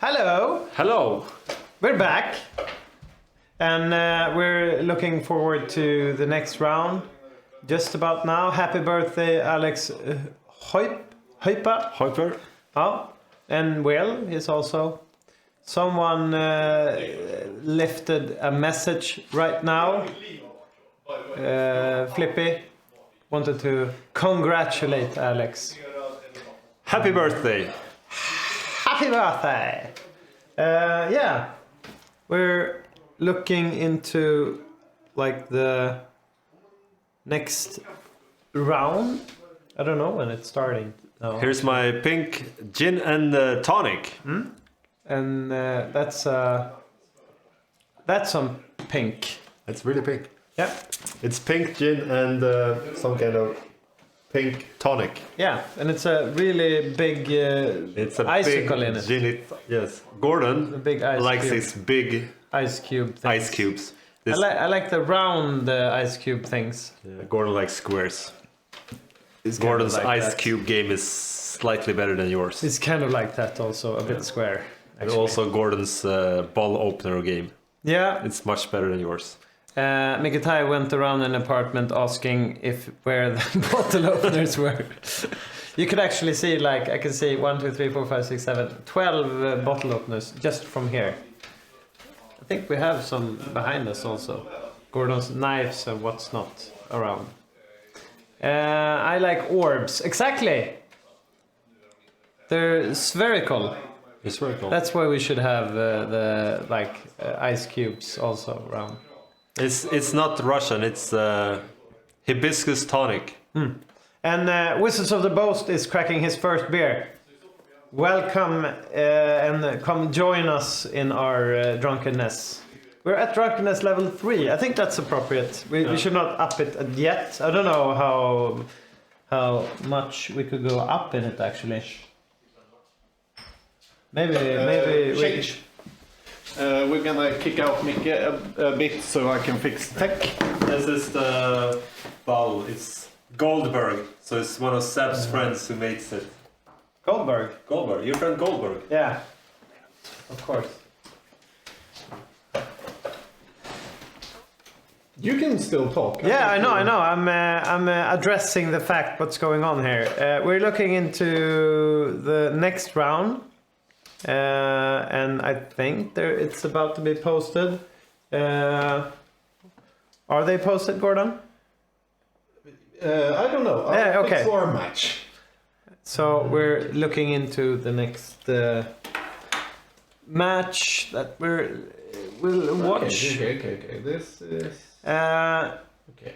Hello. Hello. We're back. And we're looking forward to the next round. Just about now. Happy birthday, Alex Hoipa. Hyper. Oh, and Will is also. Someone lifted a message right now. Flippy wanted to congratulate Alex. Happy birthday. Happy birthday! Yeah, we're looking into like the next round. I don't know when it's starting. No. Here's my pink gin and tonic. And that's some pink. It's really pink. Yeah, It's pink gin and some kind of pink tonic. yeah, and it's a really big It's a icicle big in it. gin. Yes. Gordon A big ice likes cube. his big Ice cube. Things. ice cubes. I like the round ice cube things. Gordon likes squares. It's kind Gordon's of like ice that. cube game is slightly better than yours. It's kind of like that also, a bit square. And Actually. also Gordon's ball opener game. Yeah, It's much better than yours. Mikatai went around an apartment asking where the bottle openers were. You could actually see, like, I can see 1, 2, 3, 4, 5, 6, 7, 12 bottle openers just from here. I think we have some behind us also. Gordon's knives and what's not around. I like orbs. Exactly! They're spherical. It's very cool. That's why we should have the ice cubes also around. It's not Russian, it's hibiscus tonic. And Wizards of the Boast is cracking his first beer. Welcome and come join us in our drunkenness. We're at drunkenness level 3. I think that's appropriate. We should not up it yet. I don't know how much we could go up in it actually. Maybe we Change. We're gonna kick out Mickey a bit so I can fix tech. This is the bowl. It's Goldberg. So it's one of Seb's friends who makes it. Goldberg. Goldberg, your friend Goldberg. Yeah. Of course. You can still talk. Yeah, I know. I'm addressing the fact what's going on here. We're looking into the next round, and I think it's about to be posted. Are they posted, Gordon? I don't know. Yeah, okay. Fix our match. So we're looking into the next match that we'll watch. Okay. This is okay.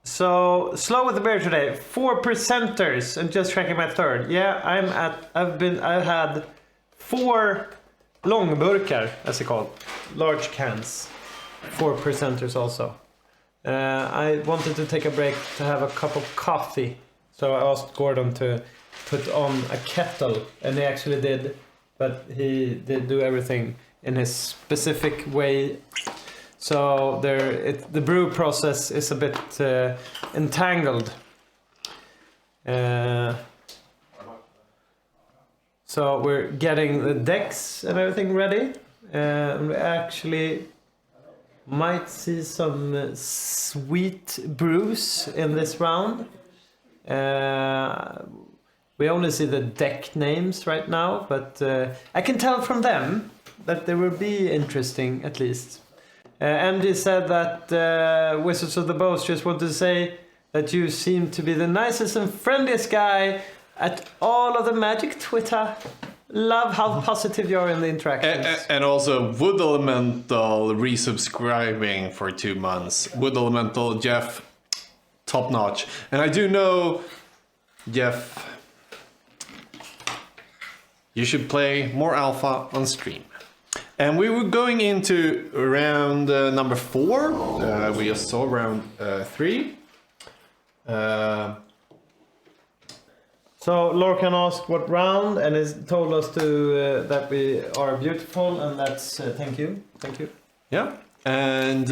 So slow with the beer today. 4 percenters and just tracking my third. Yeah, I've had 4 långburkar, as they call, large cans. 4 percenters also. I wanted to take a break to have a cup of coffee, so I asked Gordon to put on a kettle, and he actually did, but he did do everything in his specific way. So the brew process is a bit entangled. So we're getting the decks and everything ready. We actually might see some sweet brews in this round. We only see the deck names right now, but I can tell from them that they will be interesting at least. Andy said that Wizards of the Boast just wanted to say that you seem to be the nicest and friendliest guy at all of the Magic Twitter. Love how positive you are in the interactions. And also Wood Elemental resubscribing for 2 months. Wood Elemental, Jeff, top notch. And I do know, Jeff, you should play more alpha on stream. And we were going into round number 4. We just saw round 3. So Lorcan asked what round and has told us to that we are beautiful, and that's thank you. Yeah. And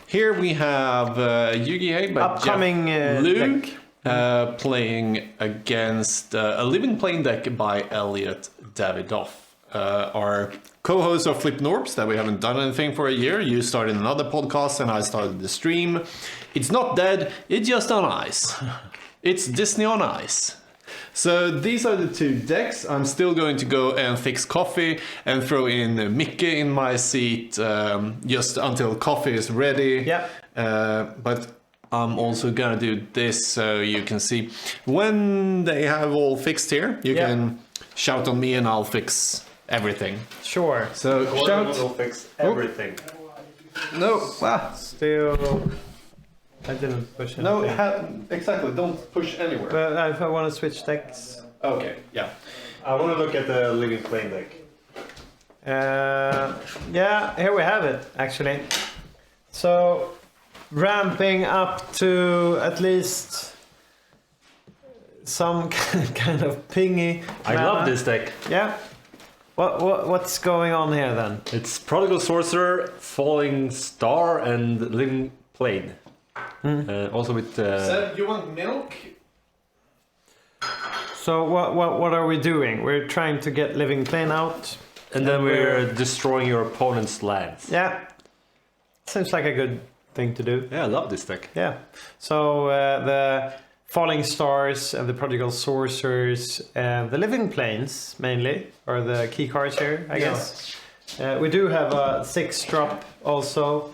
here we have Yu-Gi-Oh! By Upcoming Jeff Lu, deck. playing against a living playing deck by Elliot Davidoff. our co-host of Flip Norps that we haven't done anything for a year. You started another podcast and I started the stream. It's not dead, it's just on ice. It's Disney on ice. So these are the 2 decks. I'm still going to go and fix coffee and throw in Mickey in my seat just until coffee is ready. Yeah. But I'm also gonna do this so you can see when they have all fixed here. You can shout on me and I'll fix everything. Sure. So Gordon shout. will fix everything. No. Still, I didn't push anything. No. Exactly. Don't push anywhere. But if I want to switch decks, Okay. Yeah. I want to look at the living plane deck. yeah, here we have it actually. So ramping up to at least some kind of pingy. I mana. love this deck. Yeah. What's going on here then? It's Prodigal Sorcerer, Falling Star, and Living Plane. Also with. Seb, you want milk? So what are we doing? We're trying to get Living Plane out. and then we're destroying your opponent's lands. Yeah. Seems like a good thing to do. Yeah, I love this deck. Yeah. So the Falling Stars and the Prodigal Sorcerers and the Living Planes mainly are the key cards here, I guess. We do have a 6-drop also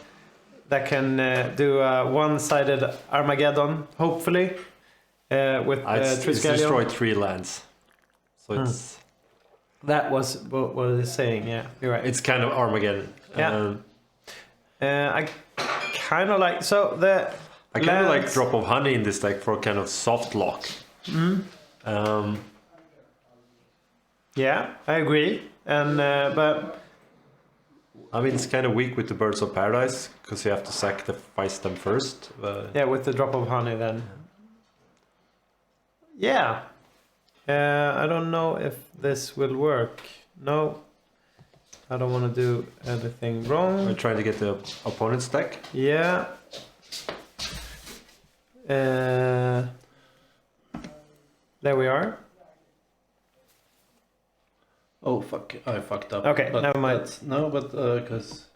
that can do a one-sided Armageddon, hopefully, with It's Triskelion. destroyed 3 lands. So it's That was what it's saying, yeah. You're right. it's kind of Armageddon. Yeah. I kind of like... So the... I kind of like lands- Drop of Honey in this deck for kind of soft lock. Yeah, I agree. And but I mean, it's kind of weak with the Birds of Paradise because you have to sacrifice them first. yeah, with the Drop of Honey then. Yeah. I don't know if this will work. No. I don't want to do anything We're wrong. trying to get the opponent's deck. Yeah. There we are. Oh fuck! I fucked up. Okay, But never mind. that's- No, but because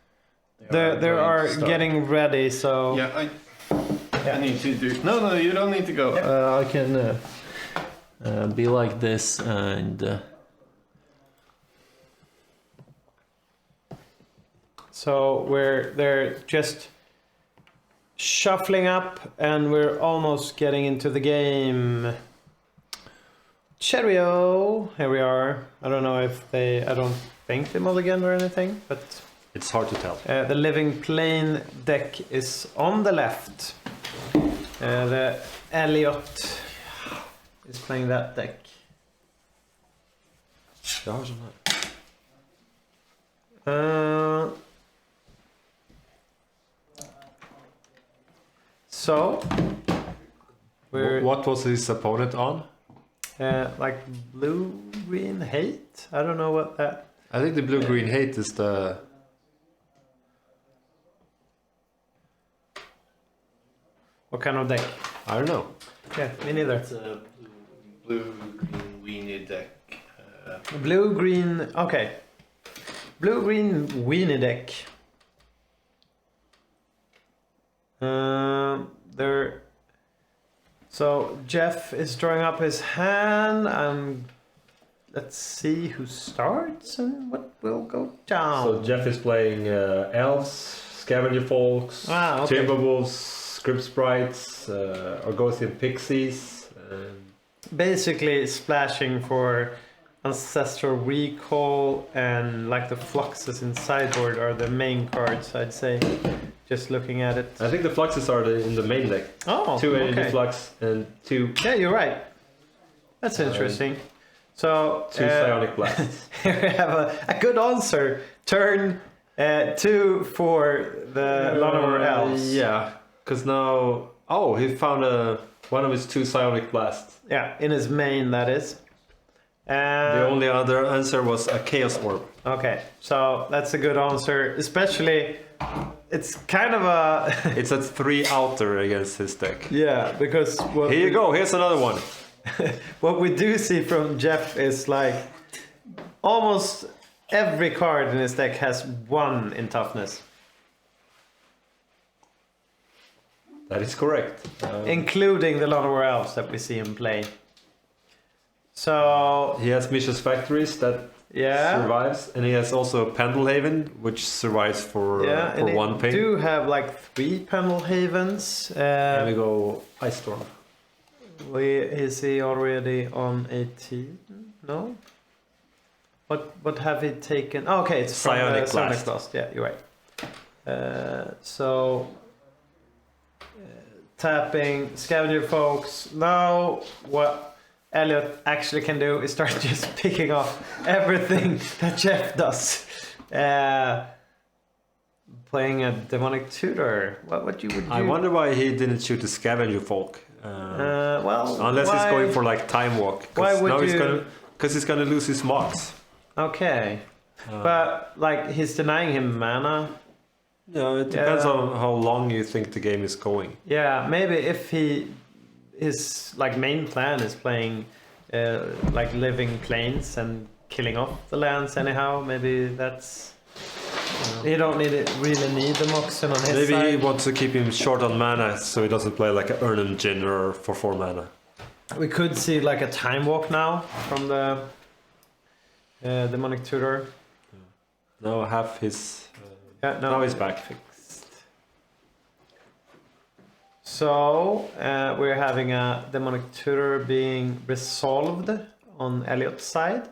They are getting ready, so... Yeah, I need to do. No, you don't need to go. I can be like this and. So they're just shuffling up, and we're almost getting into the game. Cheerio! Here we are. I don't know if I don't think they mulligan or anything, but It's hard to tell. the Living Plane deck is on the left. The Elliot is playing that deck. So we're What was his opponent on? like blue-green hate. I don't know what that. I think the blue-green hate is the... What kind of deck? I don't know. Yeah, me neither. It's a blue green weenie deck. Blue-green. Okay. Blue-green weenie deck. There. So Jeff is drawing up his hand. Let's see who starts and what will go down. So Jeff is playing elves, scavenger folks, Okay. timberwolves, script sprites, Argothian pixies. Basically splashing for Ancestral Recall, and like the Fluxes in sideboard are the main cards, I'd say. Just looking at it. I think the fluxes are in the main deck. Oh, 2 energy okay. flux and 2 Yeah, you're right. That's interesting. So 2 psionic blasts. here we have a good answer. Turn 2 for the Llanowar Elves. Yeah, because now... Oh, he found one of his 2 psionic blasts. Yeah, in his main, that is. The only other answer was a chaos orb. Okay, so that's a good answer. Especially, it's kind of a... It's at 3 outer against his deck. yeah, because... Here you go, here's another one. What we do see from Jeff is like almost every card in his deck has 1 in toughness, That is correct. including the Lord of War Elves that we see him play. So He has Mishra's Factories that yeah, survives, and he has also Pendelhaven, which survives for and they 1 ping. do have like 3 Pendelhavens. And we go Ice Storm. Is he already on 18? No. What have he taken? Oh, okay, it's from Psionic Psionic Blast. Blast. Yeah, you're right. So tapping scavenger, folks. Now what Elliot actually can do is start just picking off everything that Jeff does. Playing a demonic tutor. What would you? I wonder why he didn't shoot the Scavenger Folk. Well, Unless why? he's going for like Time Walk. Why would now you? Because he's gonna lose his mods. Okay, but like he's denying him mana. No, it depends Yeah. on how long you think the game is going. Yeah, maybe if his like main plan is playing like living planes and killing off the lands anyhow, maybe that's you don't really need the Moxen on his Maybe side. he wants to keep him short on mana, so he doesn't play like an Ernan Jin or for 4 mana. We could see like a time walk now from the demonic tutor. Now half his. Yeah, no, Now he's back. fixed. So we're having a demonic tutor being resolved on Elliot's side.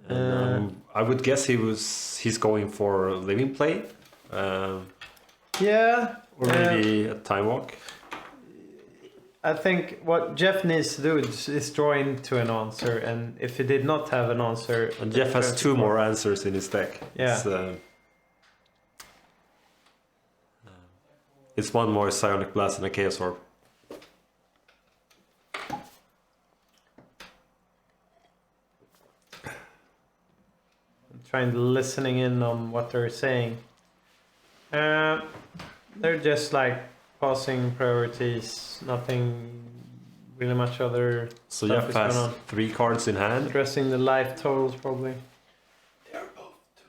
I would guess he's going for living play, Yeah. or maybe a Time Walk. I think what Jeff needs to do is draw into an answer, and if he did not have an answer, And Jeff has 2 more answers in his deck. Yeah. It's 1 more Psionic Blast and a Chaos Orb. I'm trying to listening in on what they're saying. They're just like passing priorities, nothing really much other So stuff Jeff is going has on. 3 cards in hand. Addressing the life totals probably. They are both 2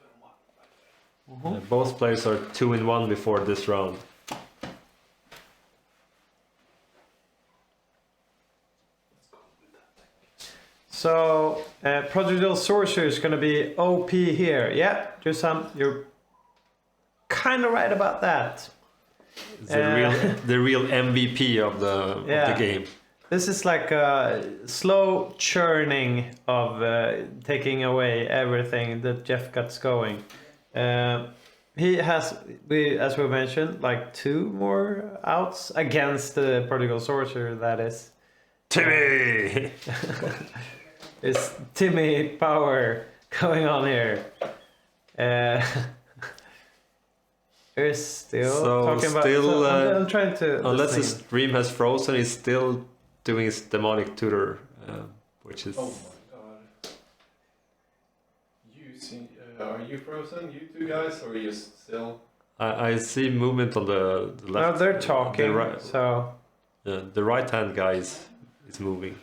and 1. Both players are 2 in 1 before this round. Let's go with that. So Prodigal Sorcerer is going to be OP here. Yeah, Jusam, you're kind of right about that. It's the real MVP of the game. This is like a slow churning of taking away everything that Jeff got going. He has, as we mentioned, like 2 more outs against the Prodigal Sorcerer, that is. Timmy! It's Timmy power going on here. We're still talking about... still, I'm trying to... Unless listen his stream has frozen, he's still doing his demonic tutor, which is. Oh my god. You see, are you frozen, you 2 guys, or are you still? I see movement on the No, left. they're talking, The right, so... the right hand guy is moving.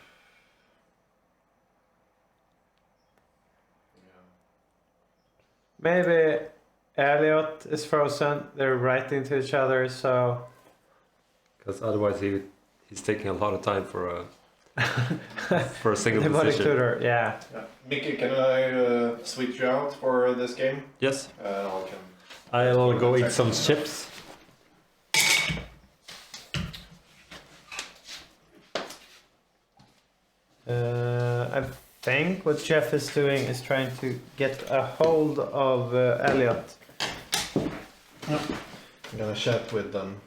Maybe Elliot is frozen. They're writing to each other, so... Because otherwise he's taking a lot of time for a single Demonic decision. tutor, yeah. Yeah. Mickey, can I switch you out for this game? Yes, I'll I'll go eat some chips. I think what Jeff is doing is trying to get a hold of Elliot. I'm gonna chat with them.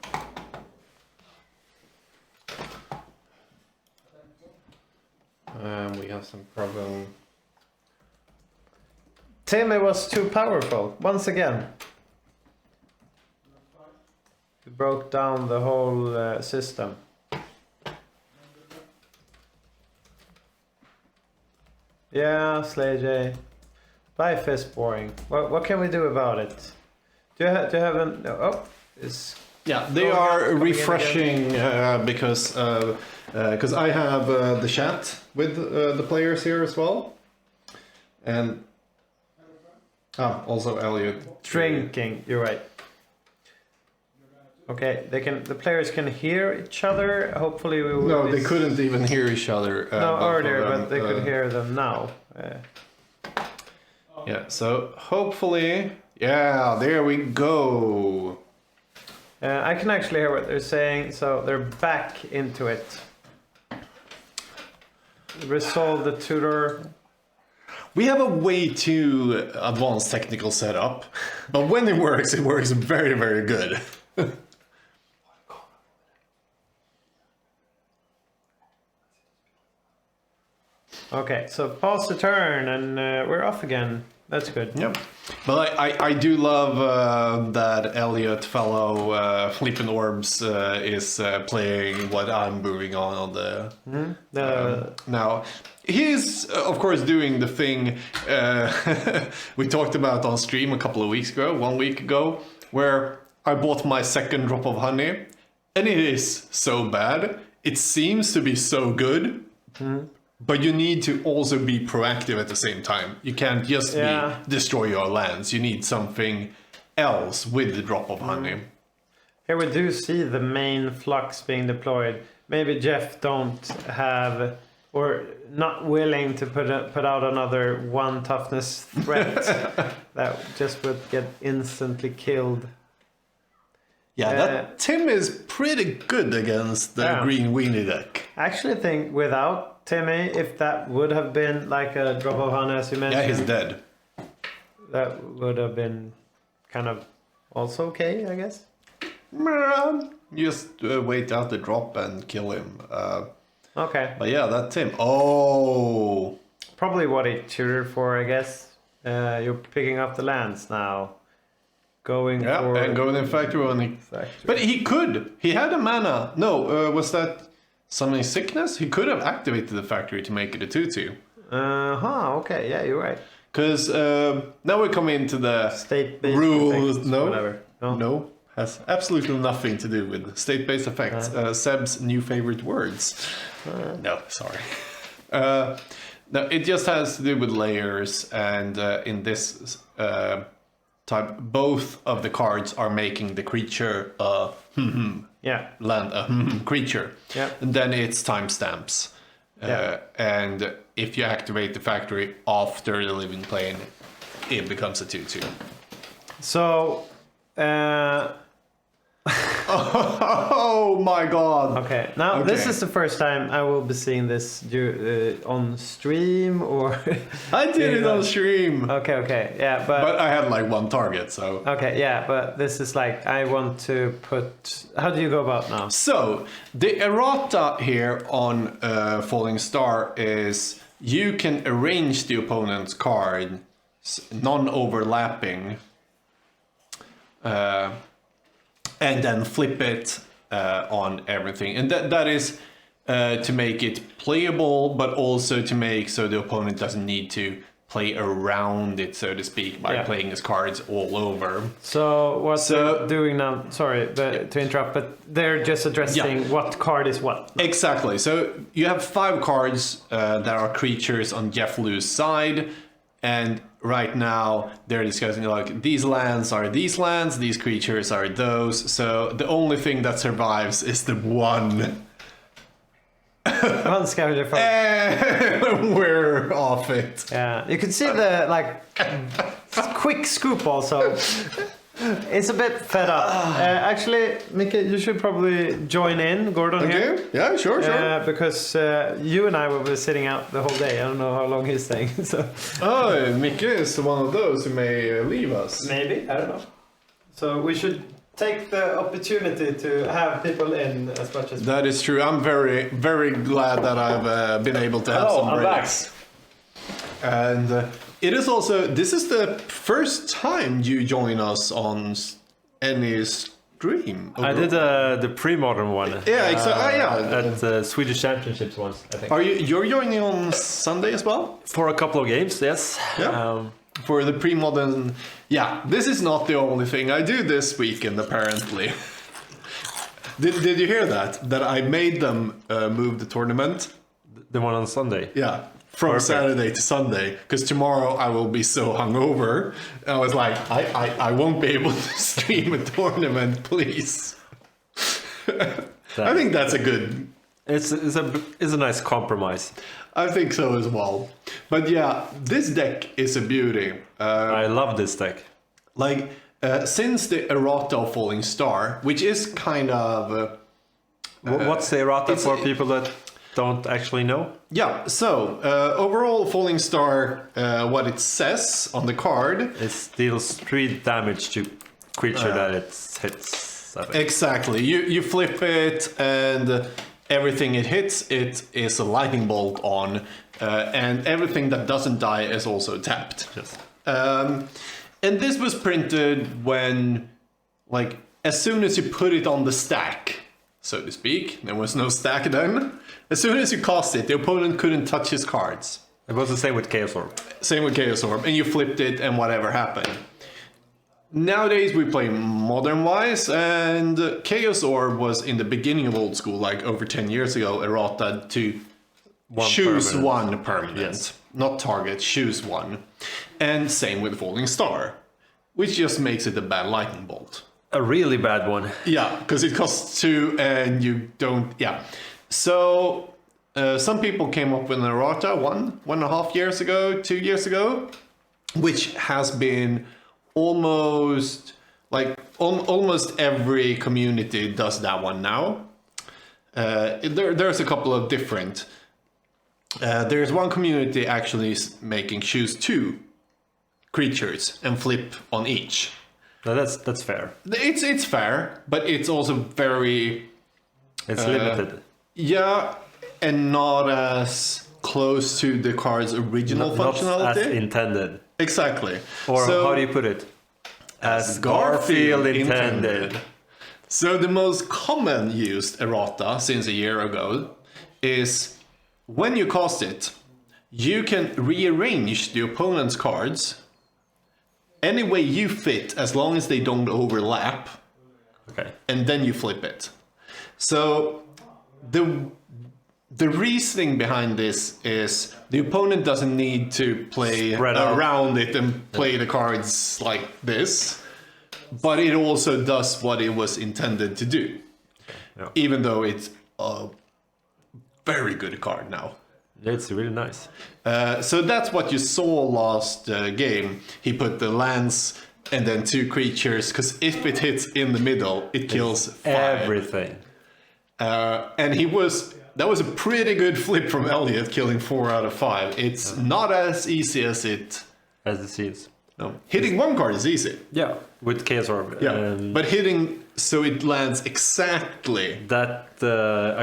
We have some problem. Timmy was too powerful, once again. He broke down the whole system. Yeah, Slay J. Life is boring. What can we do about it? Do you have an... Oh, it's... Yeah, they Oh, are coming in refreshing because I have the chat with the players here as well, and Oh, also Elliot. Drinking. You're right. Okay, the players can hear each other. Hopefully we will. No, they couldn't even hear each other. No, both of earlier, them. but they could hear them now. Yeah, so hopefully... Yeah, there we go. I can actually hear what they're saying, so they're back into it. Resolve the tutor. We have a way too advanced technical setup, but when it works very, very good. Okay, so pause the turn and we're off again. That's good. Yeah, but I do love that Elliot fellow Flippin' Orbs is playing what I'm moving on the... now, he's of course doing the thing we talked about on stream a couple of weeks ago, 1 week ago, where I bought my second drop of honey, and it is so bad. It seems to be so good. But you need to also be proactive at the same time. You can't just destroy your lands. You need something else with the drop of honey. Here we do see the main flux being deployed. Maybe Jeff don't have or not willing to put out another 1 toughness threat that just would get instantly killed. Yeah, that Tim is pretty good against the green weenie deck. I actually think without Timmy, if that would have been like a drop of honey, as you mentioned. Yeah, he's dead. That would have been kind of also okay, I guess. Just wait out the drop and kill him. Okay. But yeah, that Tim. Oh! Probably what he tutored for, I guess. You're picking up the lands now. Going for... and going in factory only. But he could. He had a mana. No, was that summoning sickness? He could have activated the factory to make it a 2/2. Okay, yeah, you're right. Because now we come into the State-based rules. effects, No, whatever. no, has absolutely nothing to do with state-based effects. Seb's new favorite words. No, sorry. No, it just has to do with layers, and in this type, both of the cards are making the creature land a creature. Yeah. And then it's timestamps. And if you activate the factory after the living plane, it becomes a 2/2. So, Oh my god! okay. Now this is the first time I will be seeing this on stream, or I did it on stream! Okay, yeah, but I had like 1 target, so... okay, yeah, but this is like I want to put. How do you go about now? So, the errata here on Falling Star is you can arrange the opponent's card non-overlapping and then flip it on everything. And that is to make it playable, but also to make so the opponent doesn't need to play around it, so to speak, by playing his cards all over. So what they're doing now, sorry to interrupt, but they're just addressing what card is what. Exactly. So you have 5 cards that are creatures on Jeff Lou's side, and right now they're discussing like these lands are these lands, these creatures are those. So the only thing that survives is the one. One scavenger from. We're off it. Yeah, you can see the like quick scoop also. It's a bit fed up. Actually, Mika, you should probably join in, Gordon here. Okay. Yeah, sure. Because you and I will be sitting out the whole day. I don't know how long he's staying. So. Oh, Mika is one of those who may leave us. Maybe, I don't know. So we should take the opportunity to have people in as much as. That is true. I'm very, very glad that I've been able to have some breaks. And it is also, this is the first time you join us on any stream. I did the pre-modern one. Yeah, exactly. At the Swedish Championships once, I think. You're joining on Sunday as well? For a couple of games, yes. Yeah. For the pre-modern, this is not the only thing I do this weekend, apparently. Did you hear that? That I made them move the tournament? The one on Sunday? Yeah. from Perfect. Saturday to Sunday, because tomorrow I will be so hungover. And I was like, I won't be able to stream a tournament, please. I think that's a good. It's a nice compromise. I think so as well. But yeah, this deck is a beauty. I love this deck. Like, since the Errata Falling Star, which is kind of... What's the errata it's for a- people that don't actually know? yeah, so overall Falling Star, what it says on the card... It deals 3 damage to creature that it hits. I think. Exactly. You flip it, and everything it hits, it is a lightning bolt on, and everything that doesn't die is also tapped. Yes. And this was printed when, like, as soon as you put it on the stack, so to speak, there was no stack then. As soon as you cast it, the opponent couldn't touch his cards. It was the same with Chaos Orb. Same with Chaos Orb, and you flipped it, and whatever happened. Nowadays we play modern wise, and Chaos Orb was in the beginning of old school, like over 10 years ago, errata to choose permanent. one permanent, Yes. not target, choose one. And same with Falling Star, which just makes it a bad lightning bolt. A really bad one. Yeah, because it costs 2 and you don't, yeah. So some people came up with an errata 1.5 years ago, 2 years ago, which has been almost like almost every community does that one now. There's a couple of different. There's one community actually making choose 2 creatures and flip on each. No, that's fair. It's fair, but it's also very It's limited. yeah, and not as close to the card's original Not functionality. as intended. Exactly. Or So- how do you put it? As Garfield Garfield intended. So the most common used errata since a year ago is when you cast it, you can rearrange the opponent's cards any way you fit as long as they don't overlap, Okay. and then you flip it. So the reasoning behind this is the opponent doesn't need to play Spread out. around it and play the cards like this, but it also does what it was intended to do. Yeah. Even though it's a very good card now. It's really nice. So that's what you saw last game. He put the lance and then 2 creatures, because if it hits in the middle, it kills 5. Everything. And that was a pretty good flip from Elliot, killing 4 out of 5. It's not as easy as it. As it seems. No, hitting one card is easy. Yeah. With Chaos Orb. Yeah, but hitting so it lands exactly That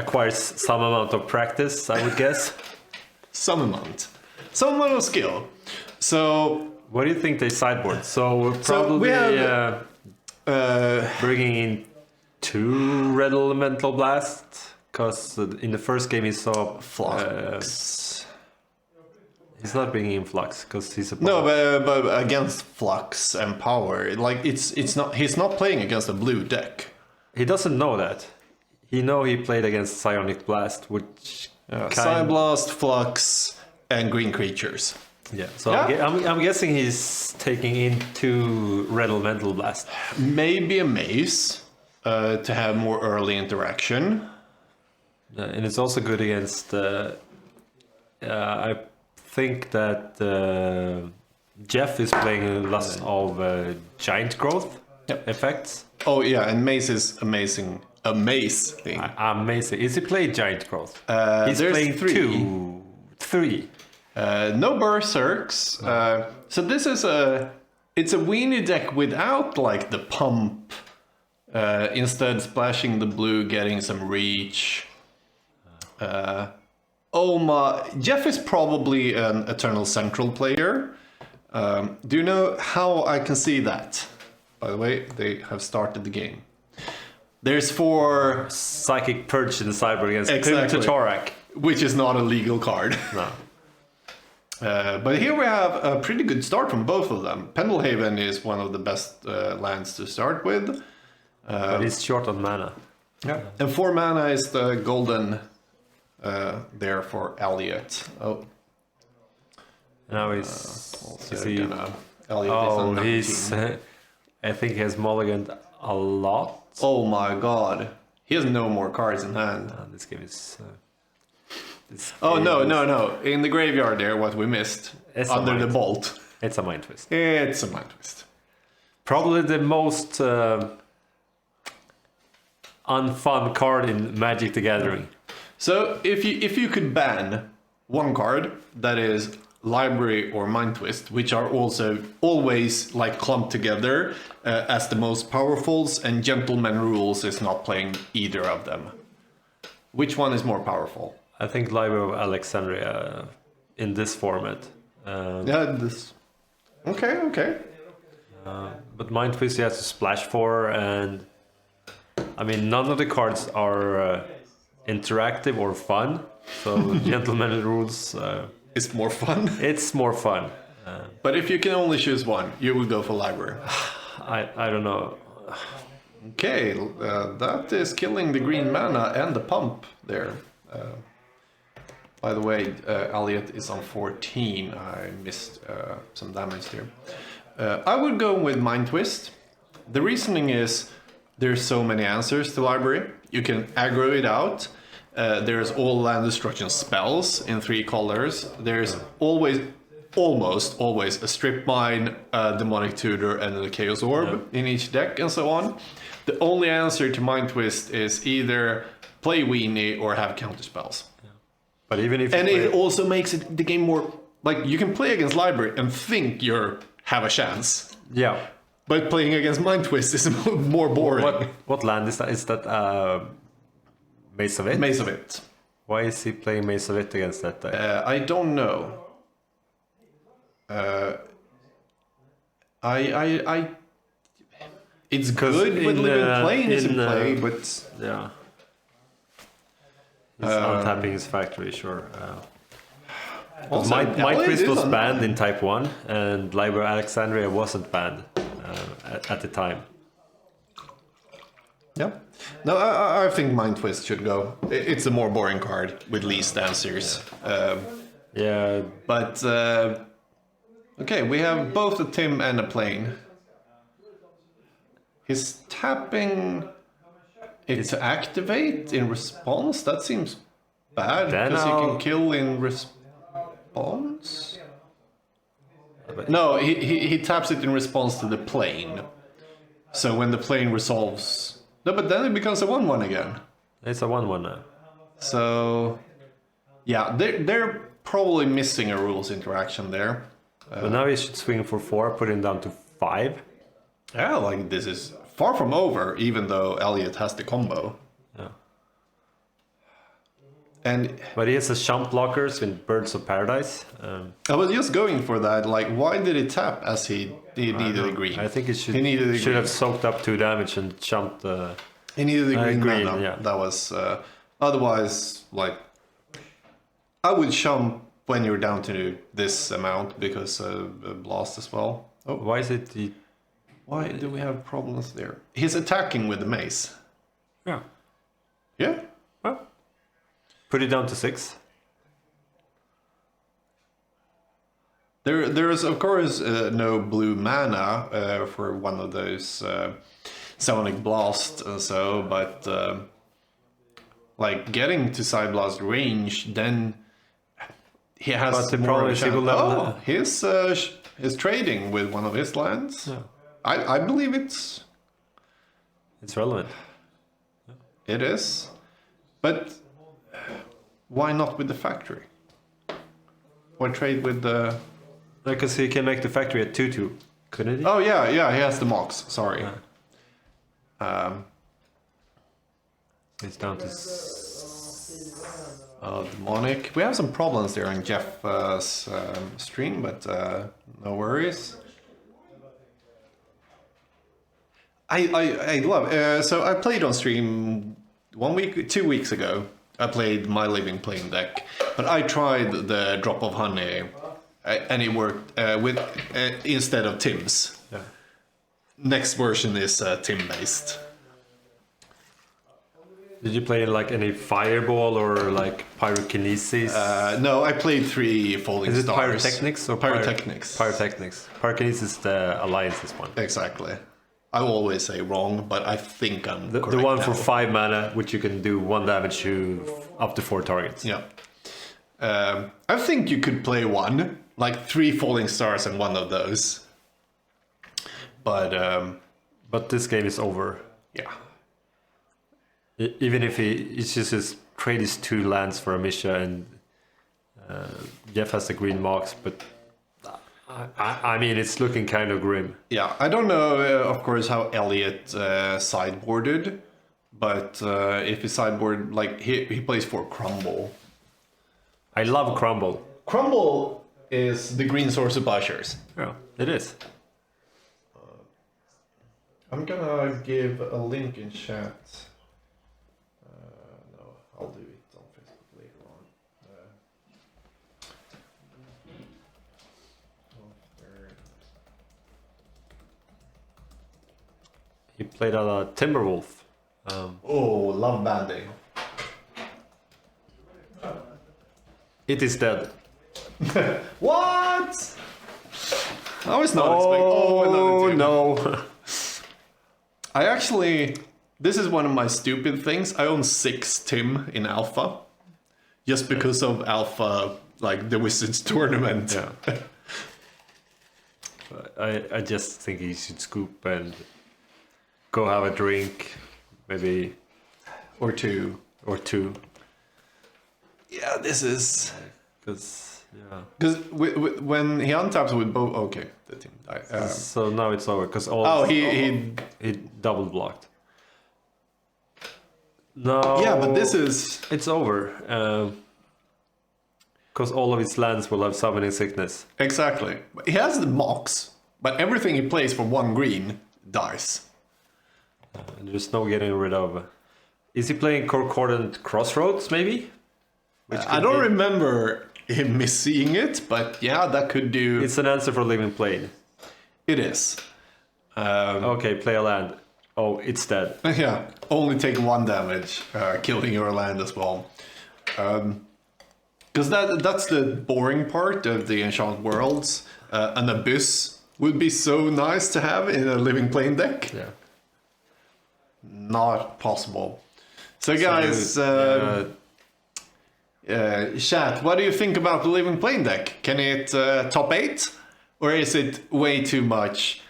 acquires some amount of practice, I would guess. some amount of skill. So What do you think they sideboard? So probably we have, bringing in 2 Red Elemental Blast, because in the first game he saw Flux. he's not bringing in Flux because he's a No, but against Flux and Power, like it's not. He's not playing against a blue deck. he doesn't know that. He played against Psionic Blast, which Psyblast, Flux, and green creatures. yeah. So Yeah. I'm guessing he's taking in 2 Red Elemental Blast. Maybe a maze to have more early interaction. And it's also good against. I think that Jeff is playing lots of giant growth effects. Oh yeah, and maze is amazing. A maze thing. Amazing. Is he playing giant growth? He's there's playing 3. 3. No berserks. So this is it's a weenie deck without like the pump. Instead, splashing the blue, getting some reach. Jeff is probably an Eternal Central player. Do you know how I can see that? By the way, they have started the game. There's 4, Psychic Purge in the sideboard against Exactly. Torak. which is not a legal card. No. But here we have a pretty good start from both of them. Pendelhaven is one of the best lands to start with. But he's short on mana. Yeah. And 4 mana is the golden there for Elliot. Oh, Now he's. Also is he, Elliot is on 19. he's. I think he has mulliganed a lot. Oh my god. He has no more cards in hand. This game is. Oh, no. In the graveyard there, what we missed. It's a under the mind. bolt. It's a mind twist. It's a mind twist. Probably the most unfun card in Magic the Gathering. So if you could ban one card that is Library or Mind Twist, which are also always like clumped together as the most powerfuls, and Gentleman Rules is not playing either of them, which one is more powerful? I think Library of Alexandria in this format. This. Okay. But Mind Twist he has to splash for, and I mean none of the cards are interactive or fun. So Gentleman Rules. It's more fun. It's more fun. But if you can only choose one, you would go for Library. I don't know. Okay, that is killing the green mana and the pump there. By the way, Elliot is on 14. I missed some damage there. I would go with Mind Twist. The reasoning is there's so many answers to Library. You can aggro it out. There's all land destruction spells in 3 colors. There's almost always a Strip Mine, a Demonic Tutor, and a Chaos Orb in each deck, and so on. The only answer to Mind Twist is either play Weenie or have counter spells. But even if It also makes the game more like you can play against Library and think you have a chance, yeah. but playing against Mind Twist is more boring. What land is that? Is that Maze of It? Maze of It. Why is he playing Maze of It against that deck? I don't know. It's good when Living Plane is in play, but yeah. He's untapping his factory, sure. also, Mind Elliot Twist is was on- banned in Type 1, and Library Alexandria wasn't banned at the time. Yeah. No, I think Mind Twist should go. It's a more boring card with least answers. Yeah, But okay, we have both a Tim and a plane. He's tapping it to activate in response. That seems bad Then because he I'll- can kill in response. No, he taps it in response to the plane. So when the plane resolves, no, but then it becomes a 1/1 again. it's a 1/1 now. So yeah, they're probably missing a rules interaction there. But now he should swing for 4, put him down to 5. Yeah, like this is far from over, even though Elliot has the combo. Yeah. And But he has a Shump blockers in Birds of Paradise. I was just going for that. Like, why did it tap as he needed a green? I think it He needed a should green. have soaked up 2 damage and chumped. He needed a green green, mana. yeah. That was otherwise like I would shump when you're down to this amount because blast as well. Oh, Why is it? why do we have problems there? He's attacking with the mace. Yeah. Yeah. Well, put it down to 6. There is of course no blue mana for one of those Sonic Blast and so, but like getting to Side Blast range, then he has But the more problem of a is he will chance. level- He's trading with one of his lands. Yeah. I believe it's relevant. it is, but why not with the factory? Why trade with the? Because he can make the factory at 2/2, couldn't he? Oh yeah, he has the Mox. Sorry. It's down to. Demonic. We have some problems there on Jeff's stream, but no worries. I love. So I played on stream 2 weeks ago. I played my Living Plane deck, but I tried the Drop of Honey, and it worked with instead of Tim's. Yeah. Next version is Tim based. Did you play like any fireball or like pyrokinesis? No, I played 3 falling Is it stars. pyrotechnics or Pyrotechnics? Pyrotechnics. Pyrokinesis is the alliances one. Exactly. I always say wrong, but I think I'm The correct one now. for 5 mana, which you can do 1 damage to up to 4 targets. Yeah. I think you could play one, like 3 falling stars and one of those. But this game is over. yeah. Even if it's just his trade his 2 lands for a Misha and Jeff has the green marks, but I mean it's looking kind of grim. Yeah, I don't know, of course, how Elliot sideboarded, but if he sideboard, like, he plays for Crumble. I love Crumble. Crumble is the green source of Bashers. Yeah, it is. I'm gonna give a link in chat. No, I'll do it on Facebook later on. He played a Timberwolf. Oh, love banding. It is dead. What? I was not expecting. Oh, another two. no. I actually, this is one of my stupid things. I own 6 Tim in Alpha, just because of Alpha, like the Wizards tournament. Yeah. I just think he should scoop and go have a drink, maybe Or 2. or 2. Yeah, this is Because yeah. because when he untaps with both. Okay, the Tim died. So now it's over because all. Oh, he. he double blocked. No. Yeah, but this is. It's over. Because all of his lands will have summoning sickness. Exactly. He has the mocks, but everything he plays for 1 green dies. And there's no getting rid of. Is he playing Concordant Crossroads, maybe? I don't remember him misseeing it, but yeah, that could do. It's an answer for Living Plane. It is. Okay, play a land. Oh, it's dead. Yeah, only take 1 damage, killing your land as well. Because that's the boring part of the Enchant Worlds. An Abyss would be so nice to have in a Living Plane deck. Yeah. Not possible. So guys, chat, what do you think about the Living Plane deck? Can it top 8? Or is it way too much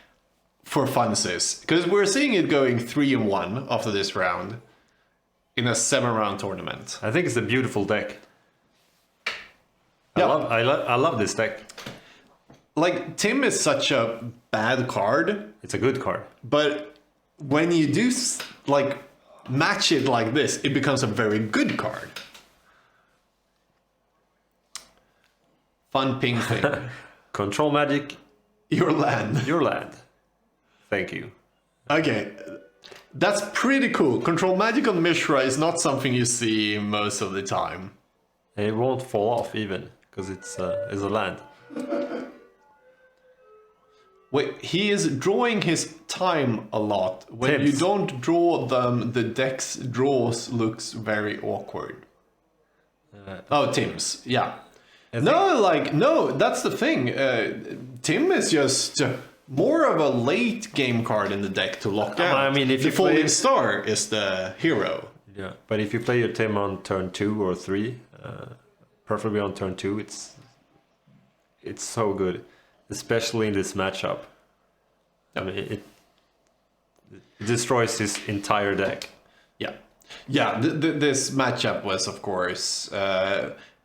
for funsies? Because we're seeing it going 3-1 after this round in a 7-round tournament. I think it's a beautiful deck. Yeah. I love this deck. Like, Tim is such a bad card, It's a good card. but when you do like match it like this, it becomes a very good card. Fun ping thing. Control magic, Your land. your land. Thank you. Okay, that's pretty cool. Control magic on Mishra is not something you see most of the time. And it won't fall off even because it's a land. Wait, he is drawing his time a lot. When Tips. you don't draw them, the deck's draws looks very awkward. Oh, Tim's, yeah. No, that's the thing. Tim is just more of a late game card in the deck to lock out. I mean, if the you play- Falling Star is the hero. Yeah, but if you play your Tim on turn 2 or 3, preferably on turn 2, it's so good, especially in this matchup. I mean, it destroys his entire deck. Yeah. This matchup was, of course,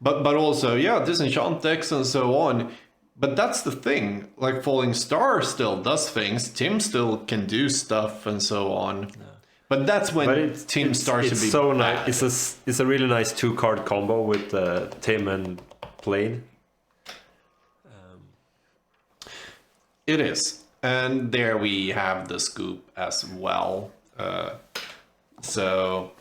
but also, yeah, disenchant decks and so on. But that's the thing. Like, Falling Star still does things. Tim still can do stuff and so on. Yeah. But that's when Tim starts to be so bad. nice. It's a really nice 2-card combo with Tim and Plane. It is. And there we have the scoop as well. So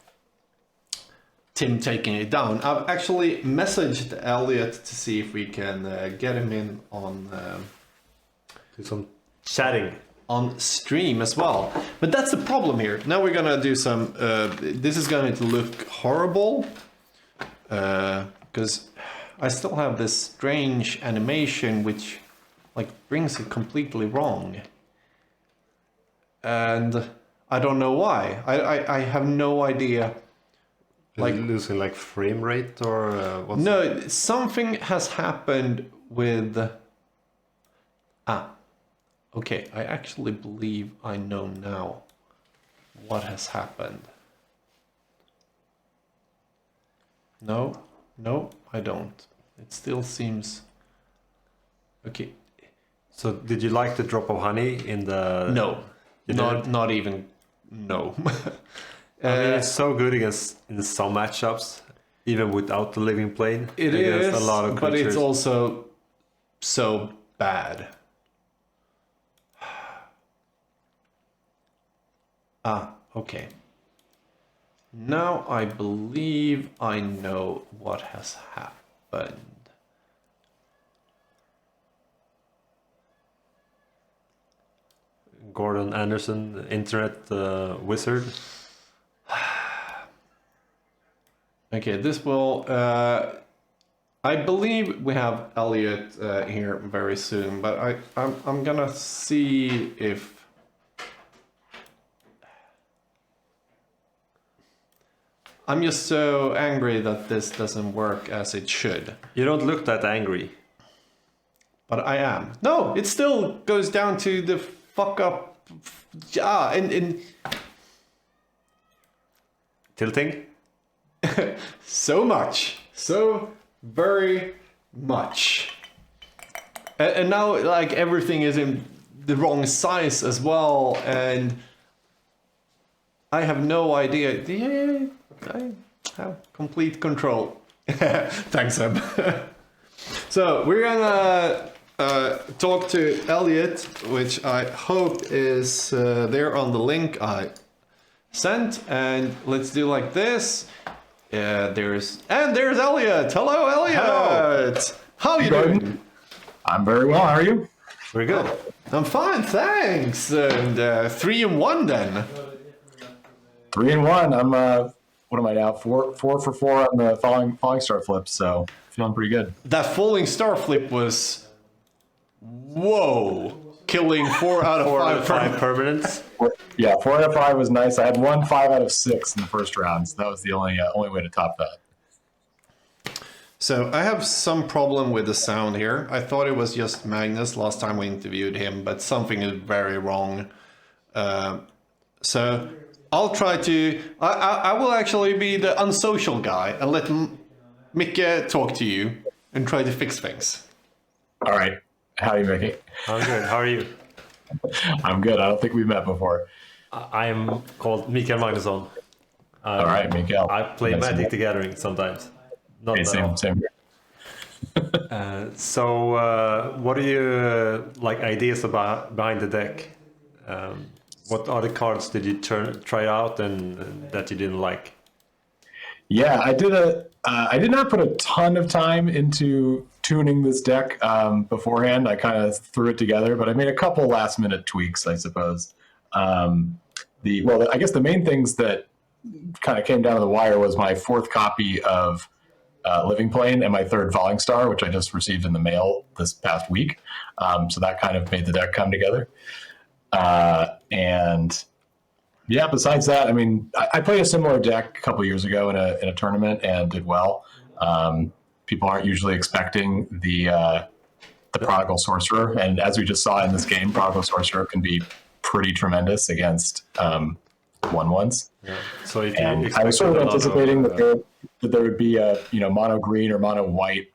Tim taking it down. I've actually messaged Elliot to see if we can get him in on Do some chatting. on stream as well. But that's the problem here. Now we're gonna do some. This is going to look horrible because I still have this strange animation which like brings it completely wrong, and I don't know why. I have no idea. Like losing like frame rate or what's No, something has happened with. Okay, I actually believe I know now what has happened. No, I don't. It still seems. Okay. So did you like the drop of honey in the? No, You not even. No. I mean, it's so good against in some matchups, even without the living plane. It against is, a lot of but creatures. it's also so bad. Okay. Now I believe I know what has happened. Gordon Anderson, internet wizard. Okay, this will. I believe we have Elliot here very soon, but I'm gonna see if. I'm just so angry that this doesn't work as it should. You don't look that angry. But I am. No, it still goes down to the fuck up. And Tilting? so much. So very much. And now, like, everything is in the wrong size as well. And I have no idea. Yeah, I have complete control. Thanks, Seb. So we're gonna talk to Elliot, which I hope is there on the link I sent, and let's do like this. There's Elliot. Hello, Elliot. Hello. How you doing? I'm very well. How are you? Very good. I'm fine, thanks. And 3-1 then. 3-1. I'm what am I now? Four for 4 on the falling star flips. So feeling pretty good. That falling star flip was, whoa, killing 4 out of 5. 5 permanents. Yeah, 4 out of 5 was nice. I had 5 out of 6 in the first round, so that was the only way to top that. So I have some problem with the sound here. I thought it was just Magnus last time we interviewed him, but something is very wrong. So I'll try to. I will actually be the unsocial guy and let Micke talk to you and try to fix things. All right. How are you, Mickey? I'm good. How are you? I'm good. I don't think we've met before. I am called Mikael Magnusson. All right, Mikael. I play Nice to Magic meet the Gathering sometimes. Not you. that Same here. So, what are your ideas behind the deck? What other cards did you try out and that you didn't like? Yeah, I did not put a ton of time into tuning this deck beforehand. I kind of threw it together, but I made a couple last minute tweaks, I suppose. I guess the main things that kind of came down to the wire was my 4th copy of Living Plane and my 3rd Falling Star, which I just received in the mail this past week. So that kind of made the deck come together. And yeah, besides that, I mean, I played a similar deck a couple years ago in a tournament and did well. People aren't usually expecting the Prodigal Sorcerer, and as we just saw in this game, Prodigal Sorcerer can be pretty tremendous against 1/1s. Yeah. So if And I was sort of anticipating that there would be a mono green or mono white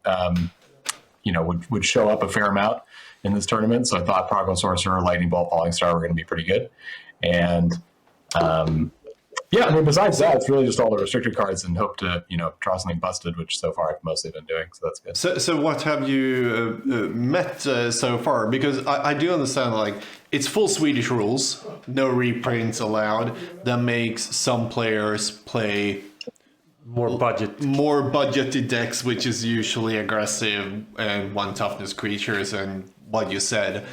would show up a fair amount in this tournament. So I thought Prodigal Sorcerer, Lightning Bolt, Falling Star were going to be pretty good. And besides that, it's really just all the restricted cards and hope to draw something busted, which so far I've mostly been doing. So that's good. So what have you met so far? Because I do understand, like, it's full Swedish rules, no reprints allowed. That makes some players play more budgeted decks, which is usually aggressive and 1 toughness creatures and what you said.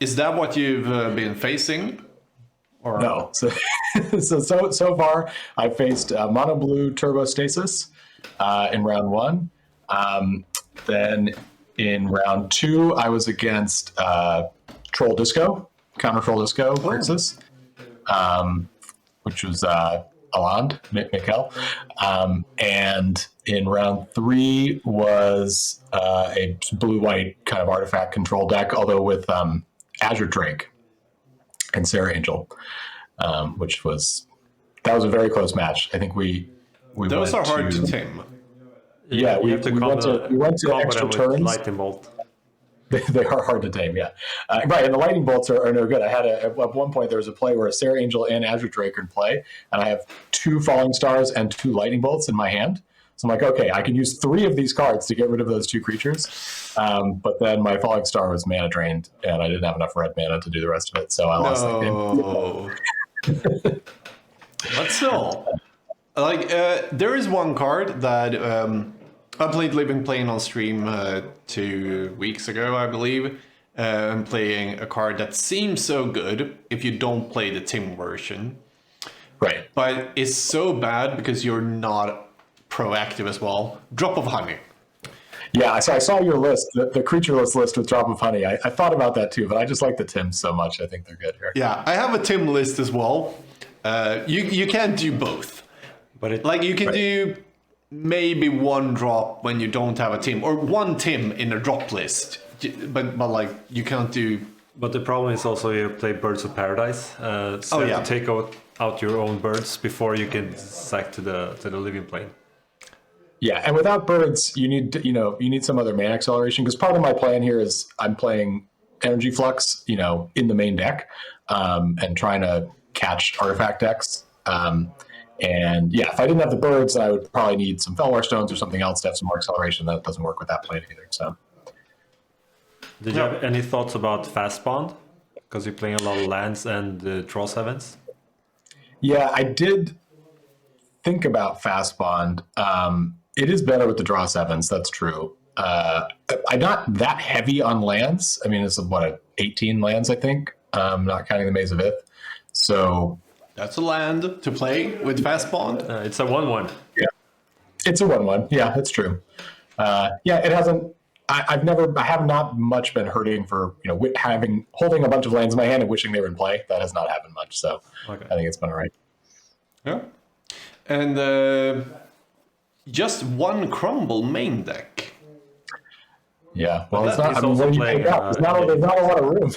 Is that what you've been facing? Or No. So far, I faced Mono Blue Turbo Stasis in round 1. Then in round 2, I was against Troll Disco, Counter Troll Disco, Grixis, which was Aland, Mikkel. And in round 3 was a blue-white kind of artifact control deck, although with Azure Drake and Sarah Angel, which was a very close match. I think we those went are hard to tame. Yeah, You we have to went to combo extra them with turns. lightning bolt. They are hard to tame, yeah. Right, and the lightning bolts are no good. I had at one point there was a play where Sarah Angel and Azure Drake are in play, and I have 2 Falling Stars and 2 lightning bolts in my hand. So I'm like, okay, I can use 3 of these cards to get rid of those 2 creatures. But then my Falling Star was mana drained, and I didn't have enough red mana to do the rest of it, so I lost that game. But still, like, there is one card that I played Living Plane on stream 2 weeks ago, I believe. I'm playing a card that seems so good if you don't play the Tim version. Right. But it's so bad because you're not proactive as well. Drop of Honey. Yeah, so I saw your list, the creatureless list with Drop of Honey. I thought about that too, but I just like the Tims so much. I think they're good here. Yeah, I have a Tim list as well. You can't do both. But it, Like, you can do maybe 1 drop when you don't have a Tim, or 1 Tim in a drop list. But like, you can't do... But the problem is also you play Birds of Paradise, so you have to take out your own birds before you can sack to the living plane. Yeah, and without birds, you need some other mana acceleration, because part of my plan here is I'm playing Energy Flux, in the main deck, and trying to catch artifact decks. And yeah, if I didn't have the birds, then I would probably need some Fellwar Stones or something else to have some more acceleration. That doesn't work with that plan either. So, Did you have any thoughts about Fast Bond? Because you're playing a lot of lands and draw 7s. yeah, I did think about Fast Bond. It is better with the draw 7s. That's true. I'm not that heavy on lands. I mean, it's 18 lands, I think. Not counting the Maze of Ith. So That's a land to play with Fast Bond. It's a 1/1. yeah, it's a 1/1. Yeah, that's true. It hasn't. I have not much been hurting for holding a bunch of lands in my hand and wishing they were in play. That has not happened much. So Okay. I think it's been all right. Yeah. And just 1 Crumble main deck. Yeah. Well, it's that not. is I mean, also what do you playing, pick up? There's not a lot of room.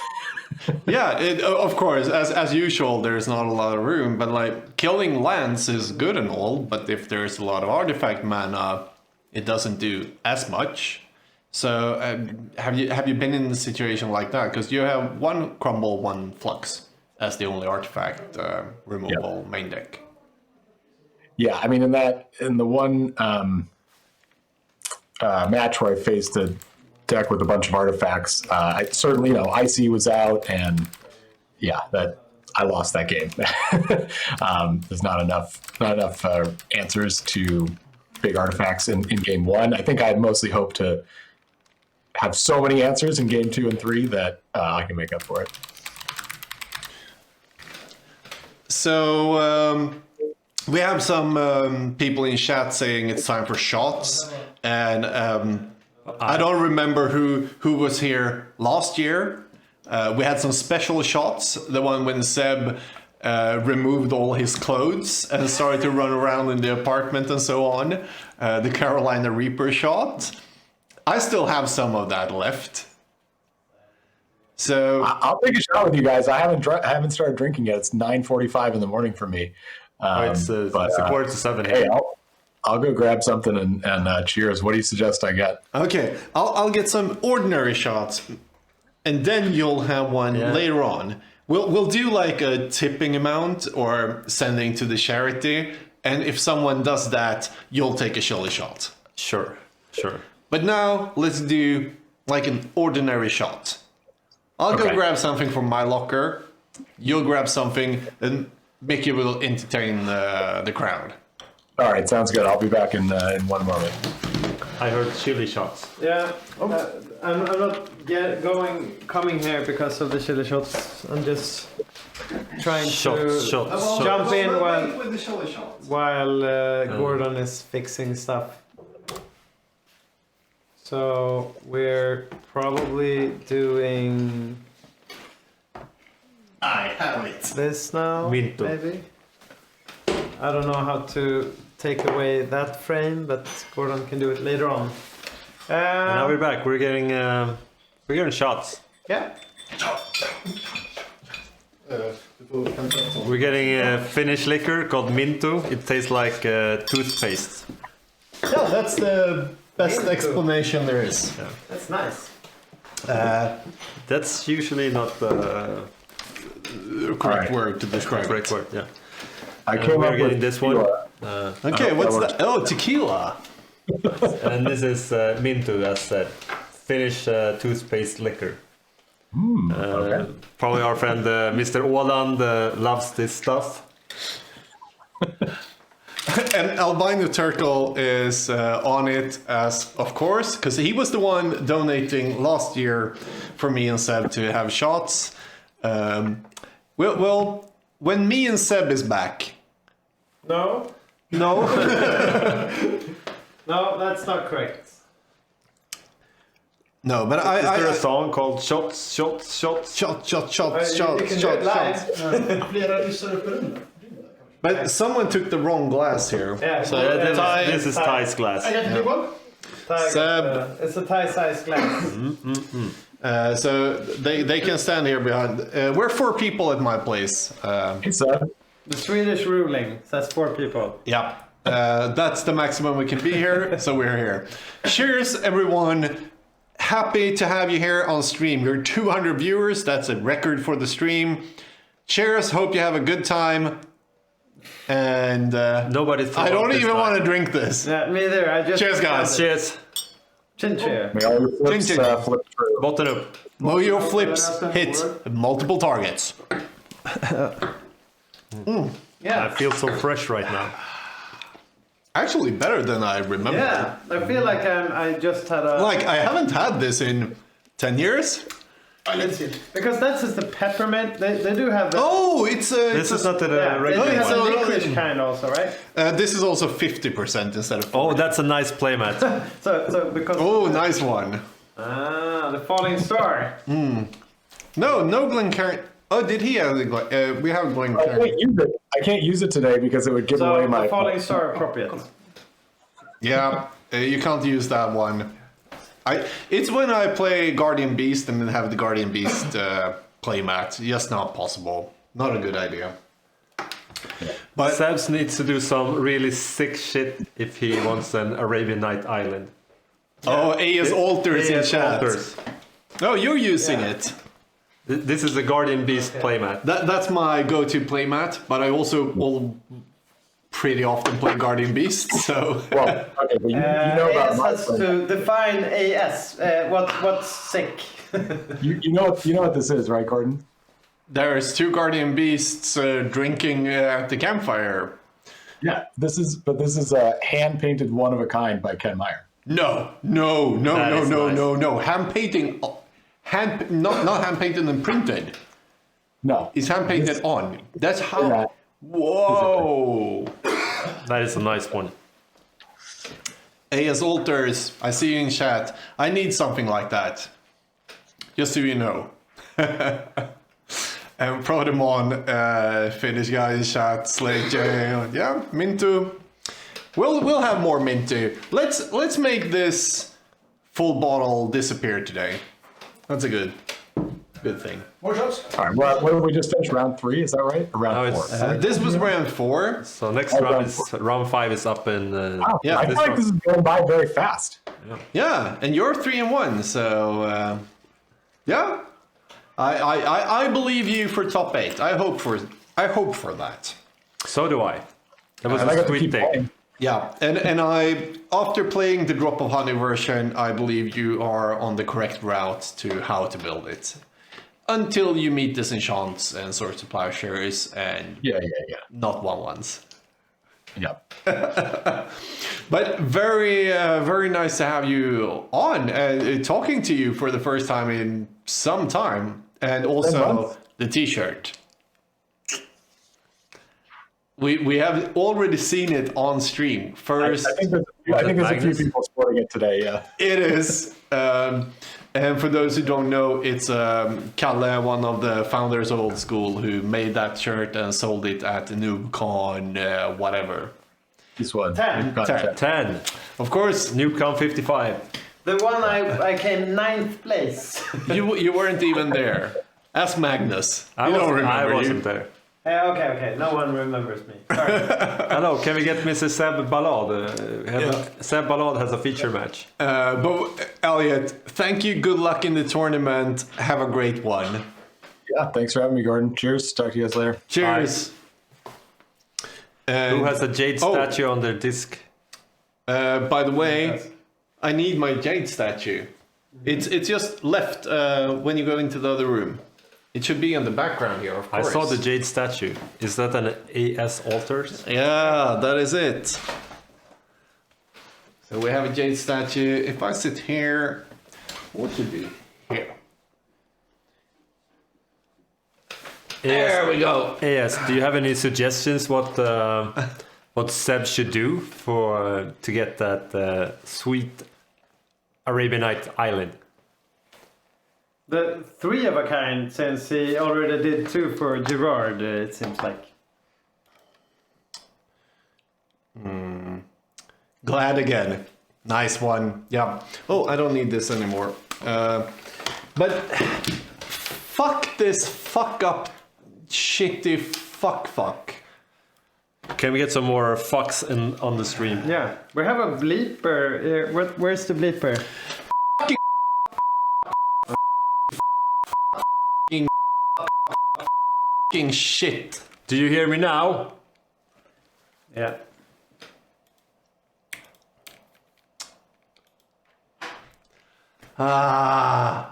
Yeah, of course, as usual, there's not a lot of room, but like, killing lands is good and all, but if there's a lot of artifact mana, it doesn't do as much. So have you been in a situation like that? Because you have 1 Crumble, 1 Flux as the only artifact removal main deck. Yeah, I mean, in the one match where I faced a deck with a bunch of artifacts, I certainly, Icy was out, and yeah, that I lost that game. There's not enough answers to big artifacts in game 1. I think I had mostly hoped to have so many answers in game 2 and 3 that I can make up for it. So we have some people in chat saying it's time for shots, and I don't remember who was here last year. We had some special shots. The one when Seb removed all his clothes and started to run around in the apartment and so on. The Carolina Reaper shot. I still have some of that left. So I'll take a shot with you guys. I haven't started drinking yet. It's 9:45 in the morning for me. It's a 6:45. Hey, I'll go grab something and cheers. What do you suggest I get? okay, I'll get some ordinary shots, and then you'll have one later on. We'll do like a tipping amount or sending to the charity, and if someone does that, you'll take a chili shot. Sure. But now let's do like an ordinary shot. I'll go Okay. grab something from my locker. You'll grab something, and Mickey will entertain the crowd. All right, sounds good. I'll be back in 1 moment. I heard chili shots. Yeah, I'm not coming here because of the chili shots. I'm just trying to Shots. jump in Wait with the chili shots. while Gordon is fixing stuff. So we're probably doing I have it. this now, Minto. maybe. I don't know how to take away that frame, but Gordon can do it later on. And now we're back. We're getting shots. Yeah. We're getting a Finnish liquor called Mintu. It tastes like toothpaste. Yeah, that's the best explanation there is. That's nice. That's usually not the Correct Alright. word to describe correct it. word. Yeah. I came we're up getting with this one. tequila. Okay, that what's works. that? Oh, tequila. And this is Mintu, as said. Finnish toothpaste liquor. Okay. Probably our friend Mr. Åland loves this stuff. And Albino Turtle is on it as, of course, because he was the one donating last year for me and Seb to have shots. Well, when me and Seb is back. No, No. no, that's not correct. No, but Is there a I song called Shots, Shots, Shots? shot, You can do it shot. live. Flera lyssnare på rummet. But someone took the wrong glass here. Yeah, So This is Ty's glass. I got the big one. Seb. It's a Thai-sized glass. so they can stand here behind. We're 4 people at my place. Hey, Seb. The Swedish ruling says 4 people. Yeah. That's the maximum we can be here, so we're here. Cheers, everyone. Happy to have you here on stream. You're 200 viewers. That's a record for the stream. Cheers. Hope you have a good time. And Nobody I don't even want to drink this. Yeah, me either. I just Cheers, guys. Cheers. Chin cheer. May all your flips Chin chin. flip through. Botten up. Mojo flips hit multiple targets. I Yeah. feel so fresh right now. Actually, better than I remember. Yeah. I feel like I just had a Like, I haven't had this in 10 years. because that's just the peppermint. They do have the Oh, it's a. This is not the yeah, they regular do have one. the licorice kind also, right? This is also 50% instead of. Oh, that's a nice playmat. So because Oh, nice one. the falling star. No Glencairn. Oh, did he have the we have I Glencairn. can't use it. I can't use it today because it would give So away the my. falling star appropriate. Yeah, you can't use that one. It's when I play Guardian Beast and then have the Guardian Beast playmat. Just not possible. Not a good idea. But Sebs needs to do some really sick shit if he wants an Arabian Night Island. AS Alters in AS chat. Alters. Oh, you're using it. This is the Guardian Beast playmat. That's my go-to playmat, but I also will pretty often play Guardian Beast, so... Well, okay, but you know about AS my has friend. to define AS. What's sick? You know what this is, right, Gordon? There's 2 Guardian Beasts drinking at the campfire. Yeah. This is a hand-painted one of a kind by Ken Meyer. No. That is nice. Hand painting, not hand painted and printed. No. It's hand painted on. That's how. Yeah. Whoa. That is a nice one. AS Alters, I see you in chat. I need something like that. Just so you know. And Prodemon, Finnish guy in chat, Slade J. Yeah, Mintu. We'll have more Mintu. Let's make this full bottle disappear today. That's a good thing. More shots. All right. Well, what did we just finish? Round 3? Is that right? Or No, round it's- 4? This was round 4. So next Oh, round is round 5 is up in. Wow. yeah, I this feel like one. this is going by very fast. Yeah, and you're 3-1, so yeah. I believe you for top 8. I hope for that. So do I. That was And I a got to sweet keep thing. playing. Yeah, and I after playing the Drop of Honey version, I believe you are on the correct route to how to build it. Until you meet disenchants and swords to plowshares and Yeah. not 1-1s. Yep. But very nice to have you on and talking to you for the first time in some time, and also the T-shirt. We have already seen it on stream first. I think there's a few people sporting it today. Yeah. It is. And for those who don't know, it's Kalle, one of the founders of Old School, who made that shirt and sold it at the NoobCon, whatever. This one. 10. 10. Of course, NewCom 55. The one I came 9th place. you weren't even there. Ask Magnus. I wasn't there. Okay. No one remembers me. Sorry. Hello, can we get Mrs. Seb Ballad? Seb Ballad has a feature match. But Elliot, thank you. Good luck in the tournament. Have a great one. Yeah. Thanks for having me, Gordon. Cheers. Talk to you guys later. Cheers. Who has a jade statue on their disc? By the way, I need my jade statue. It's just left when you go into the other room. It should be in the background here, of course. I saw the jade statue. Is that an AS Altars? Yeah, that is it. So we have a jade statue. If I sit here, what should be here? There we go. AS, do you have any suggestions what Seb should do to get that sweet Arabian Night island? The 3 of a kind, since he already did 2 for Gerard, it seems like. Glad again. Nice one. Yeah. Oh, I don't need this anymore. But fuck this fuck up shitty fuck. Can we get some more fucks on the stream? Yeah, we have a bleeper. Where's the bleeper? Fucking shit. Do you hear me now? Yeah.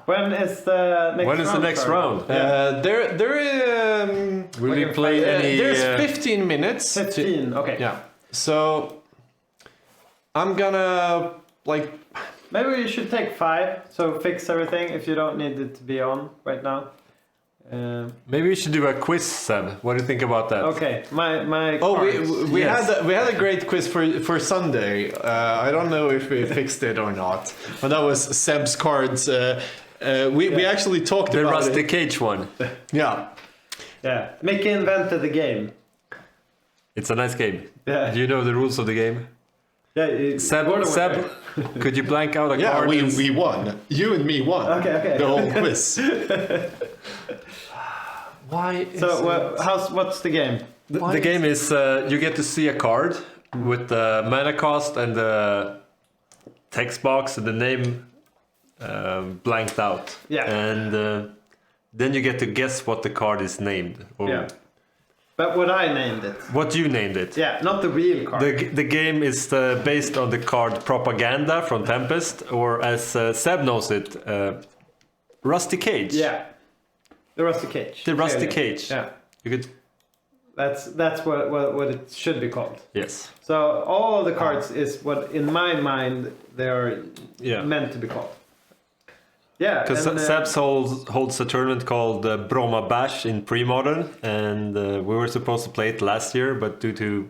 When is the next round? When is the next round? Will we play any? There's 15 minutes. 15, okay. Yeah. So I'm gonna like. Maybe we should take 5, so fix everything if you don't need it to be on right now. Maybe we should do a quiz, Seb. What do you think about that? Okay, my Oh, cards. we Yes. had a great quiz for Sunday. I don't know if we fixed it or not, but that was Seb's cards. We actually talked The about Rusty it. Cage one. Yeah. Yeah, Mickey invented the game. It's a nice game. Yeah. Do you know the rules of the game? Yeah, Seb, could you blank out a Yeah, card? we won. You and me won. Okay. The whole quiz. Why? So what's the game? The game is you get to see a card with the mana cost and the text box and the name blanked out. Yeah. And then you get to guess what the card is named. Or Yeah. But what I named it. what you named it. Yeah, not the real card. The game is based on the card Propaganda from Tempest, or as Seb knows it, Rusty Cage. Yeah. The Rusty Cage. The Rusty Clearly. Cage. Yeah. You could. That's what it should be called. Yes. So all of the cards is what in my mind they are Yeah. meant to be called. Yeah. Because and, Seb holds a tournament called Broma Bash in pre-modern, and we were supposed to play it last year, but due to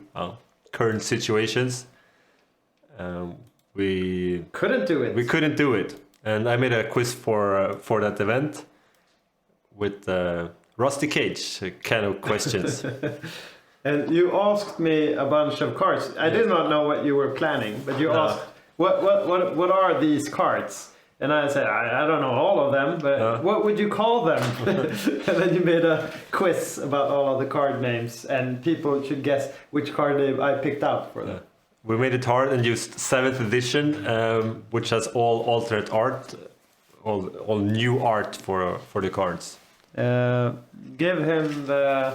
current situations, we couldn't do it. we couldn't do it. And I made a quiz for that event with Rusty Cage kind of questions. And you asked me a bunch of cards. I did not know what you were planning, but you asked what are these cards? And I said, I don't know all of them, but what would you call them? And then you made a quiz about all of the card names, and people should guess which card name I picked out for them. We made it hard and used 7th edition, which has all alternate art, all new art for the cards. Give him the...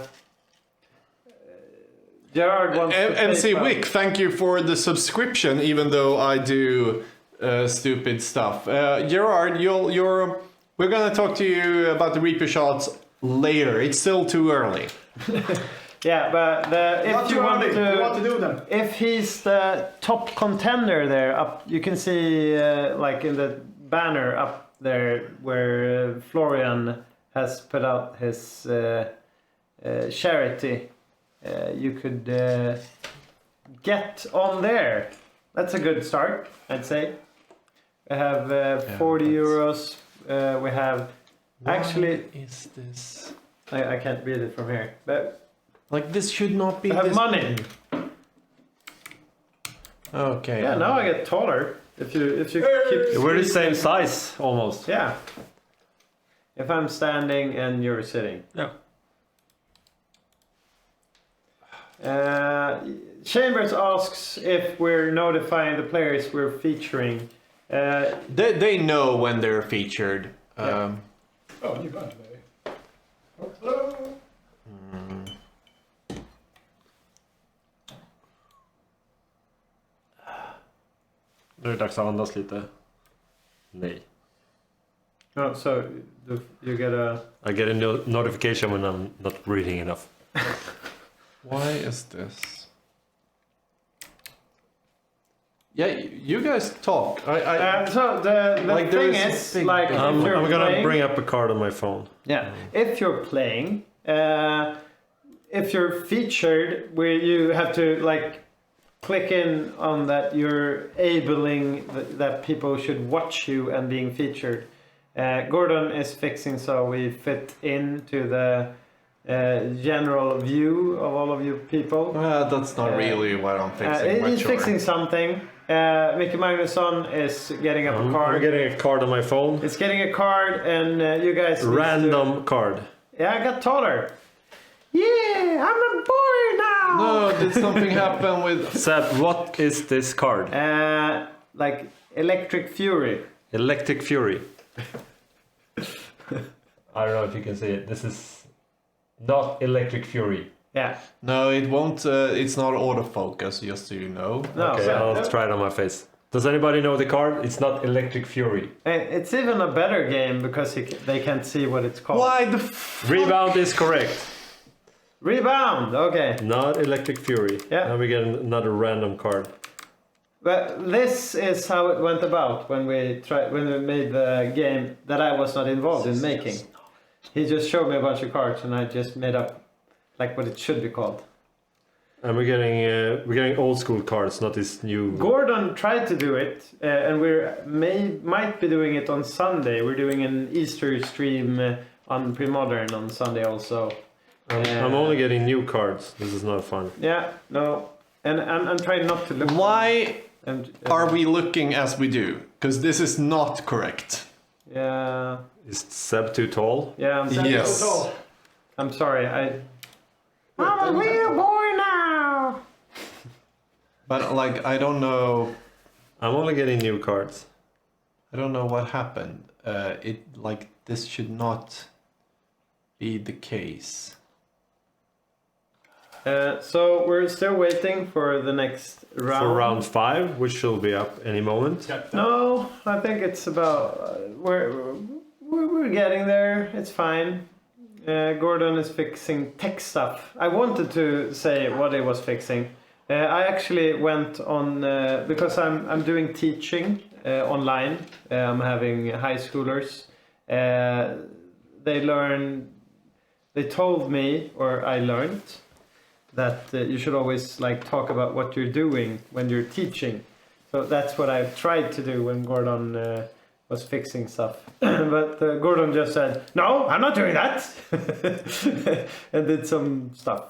Gerard wants to play MC some- Wick, thank you for the subscription, even though I do stupid stuff. Gerard, we're gonna talk to you about the Reaper shots later. It's still too early. Yeah, but if you want to do them? if he's the top contender there, up you can see like in the banner up there where Florian has put out his charity. You could get on there. That's a good start, I'd say. We have 40 euros. We have actually. What is this? I can't read it from here, but Like this should not be. we have this money. Okay. Yeah, now I get taller. If you keep. We're the same size almost. Yeah. If I'm standing and you're sitting. Yeah. Chambers asks if we're notifying the players we're featuring. They know when they're featured. Yeah. Oh, you got it. Hello. Nu är det dags att andas lite. Nej. Oh, so you get a. I get a notification when I'm not breathing enough. Why is this? Yeah, you guys talk. So the Like, there thing is a is, big like, if I'm you're gonna playing, bring up a card on my phone. Yeah, if you're playing, if you're featured, where you have to like click in on that you're enabling that people should watch you and being featured. Gordon is fixing so we fit into the general view of all of you people. That's not really what I'm fixing. but He's sure. fixing something. Mickey Magnusson is getting up a I'm card. getting a card on my phone. It's getting a card, and you guys. need to- Random card. Yeah, I got taller. Yeah, I'm a boy now. No, did something happen with? Seb, what is this card? Like Electric Fury. Electric Fury. I don't know if you can see it. This is not Electric Fury. Yeah. No, it won't. It's not autofocus. Just so you know. No. Okay, so- I'll try it on my face. Does anybody know the card? It's not Electric Fury. And it's even a better game because they can't see what it's called. Why the? Rebound is correct. Rebound. Okay. Not Electric Fury. Yeah. Now we get another random card. But this is how it went about when we made the game that I was not involved in making. He just showed me a bunch of cards and I just made up like what it should be called. And we're getting old school cards, not this new. Gordon tried to do it, and might be doing it on Sunday. We're doing an Easter stream on Premodern on Sunday also. I'm only getting new cards. This is not fun. Yeah, no, and I'm trying not to look. Why And, are we looking as we do? Because this is not correct. Yeah, Is Seb too tall? yeah. Yes. I'm sorry. I'm a real boy now. But like, I don't know. I'm only getting new cards. I don't know what happened. This should not be the case. So we're still waiting for the next round. For round 5, which will be up any moment. No, I think it's about we're getting there. It's fine. Gordon is fixing tech stuff. I wanted to say what he was fixing. I actually went on because I'm doing teaching online. I'm having high schoolers. They told me, or I learned, that you should always like talk about what you're doing when you're teaching. So that's what I tried to do when Gordon was fixing stuff. But Gordon just said, "No, I'm not doing that," and did some stuff.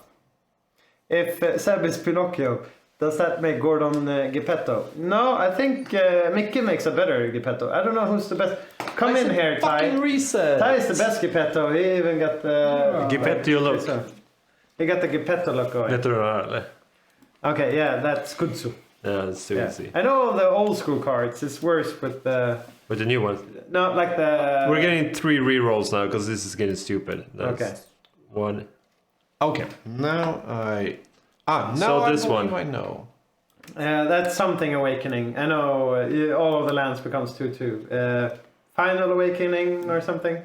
If Seb is Pinocchio, does that make Gordon Geppetto? No, I think Mickey makes a better Geppetto. I don't know who's the best. Come in here, Ty. Fucking reset. Ty is the best Geppetto. He even got the... Geppetto look. He got the Geppetto look going. Vet du det här, eller? Okay, yeah, that's Kudzu. Yeah, it's too Yeah. easy. I know the old school cards. It's worse with the... With the new one. No, like the... We're getting 3 rerolls now because this is getting stupid. That's Okay. 1. Okay, now I. Now So I this believe one. I know. That's something awakening. I know all of the lands becomes 2/2. Final awakening or something?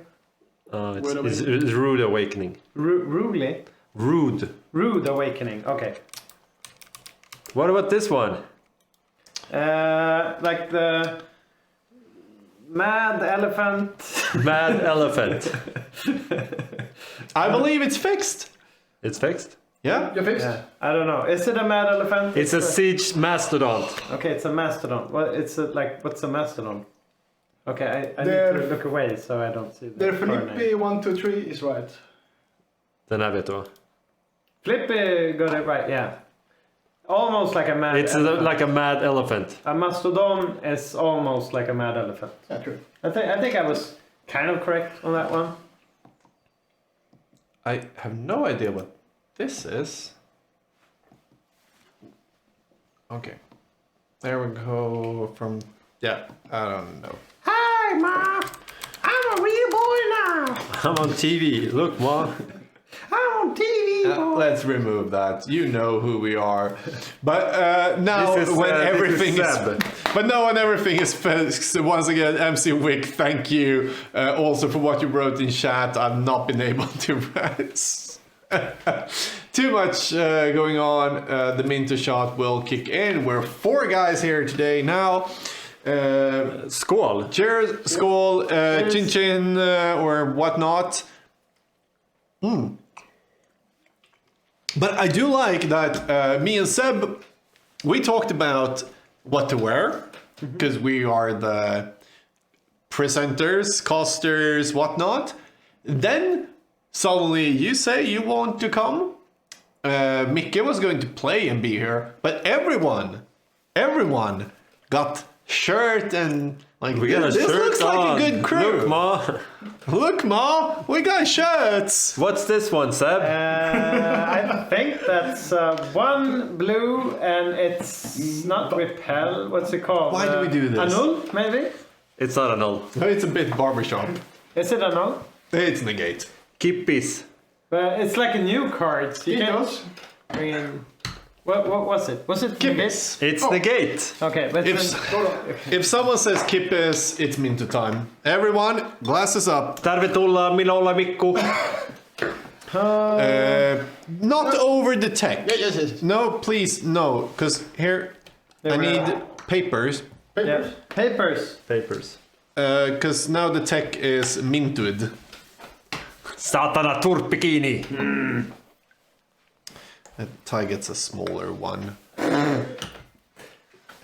It's Rude Awakening. Rugly? Rude. Rude Awakening. Okay. What about this one? Like the Mad Elephant. Mad Elephant. I believe it's fixed. It's fixed. Yeah. You're fixed? Yeah, I don't know. Is it a Mad Elephant? It's a siege mastodon. Okay, it's a mastodon. Well, it's what's a mastodon? Okay, I need There- to look away so I don't see the There, card name. Felipe 1, 2, 3 is right. Den här vet du va? Flippy got it right, yeah. Almost like a mad It's elephant. like a mad elephant. A mastodon is almost like a mad elephant. Yeah, true. I think I was kind of correct on that one. I have no idea what this is. Okay. There we go from... Yeah, I don't know. Hi, Ma! I'm a real boy now! I'm on TV. Look, Ma. I'm on TV, boy! Let's remove that. You know who we are. But now This is, when this is everything is... Seb. But now when everything is fixed, once again, MC Wick, thank you also for what you wrote in chat. I've not been able to rest. Too much going on. The Minto shot will kick in. We're 4 guys here today now. Skål. Cheers, skål, chin chin, or whatnot. But I do like that me and Seb, we talked about what to wear, because we are the presenters, casters, whatnot. Then suddenly you say you want to come. Mikke was going to play and be here, but everyone got shirt and like We got a this shirt looks on. like a good crew. Look, Ma. Look, Ma, we got shirts. What's this one, Seb? I think that's one blue and it's not repel. What's it called? Why do we do this? Annul, maybe? It's not a null. No, it's a bit barbershop. Is it annul? It's negate. Kippis. But it's like a new card. So you It can does. bring in. What was it? Was it Kippis. It's negate. Okay, but If someone says kippis, it's Minto time. Everyone, glasses up. Tervetuloa, minä olen Mikku. Not over the tech. Yes. No, please, no. Because here, I need papers. yeah. Papers. Papers. Because now the tech is minted. Satana turppikini. Ty gets a smaller one.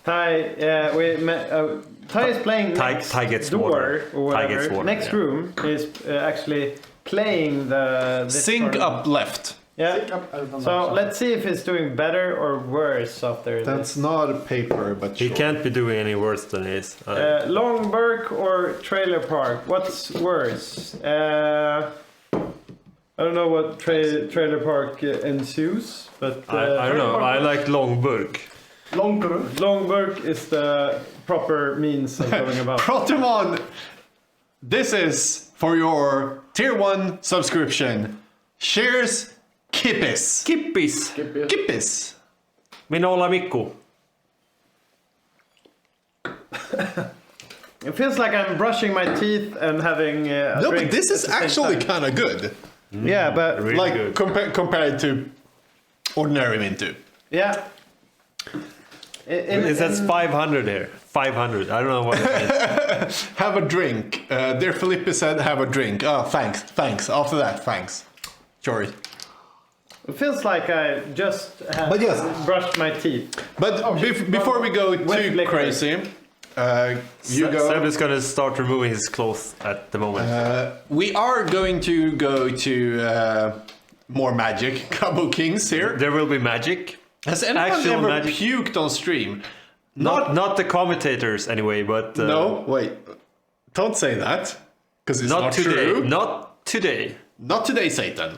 Ty, Ty is playing Ty- next Ty gets door water. or Ty whatever. gets water, Next yeah. room is actually playing this Sync card. up left. Yeah. So let's see if he's doing better or worse after That's this. not a paper, but He sure. can't be doing any worse than he is. Longburg or Trailer Park? What's worse? I don't know what Trailer Park ensues, but I don't know. I like Longburg. Longburg is the proper means of going about. Protomon, this is for your tier 1 subscription. Shares kippis. Kippis. Kippis. Minä olen Mikku. It feels like I'm brushing my teeth and having a No, drink but this at is the same actually time. kind of good. Yeah, but Really Like good. compared to ordinary Mintu. yeah. It says 500 here. 500. I don't know what it means. Have a drink. Dear Felipe said have a drink. Oh, thanks. After that, thanks. Sure. It feels like I just have But yes. brushed my teeth. But before we go Wet too liquor. crazy, you go. Seb is gonna start removing his clothes at the moment. We are going to go to more magic. Cabo Kings here. There will be magic. Has anyone Actual ever magic. puked on stream? Not the commentators anyway, but No, wait. Don't say that. Because it's not, today. true. Not today. Not today, Satan.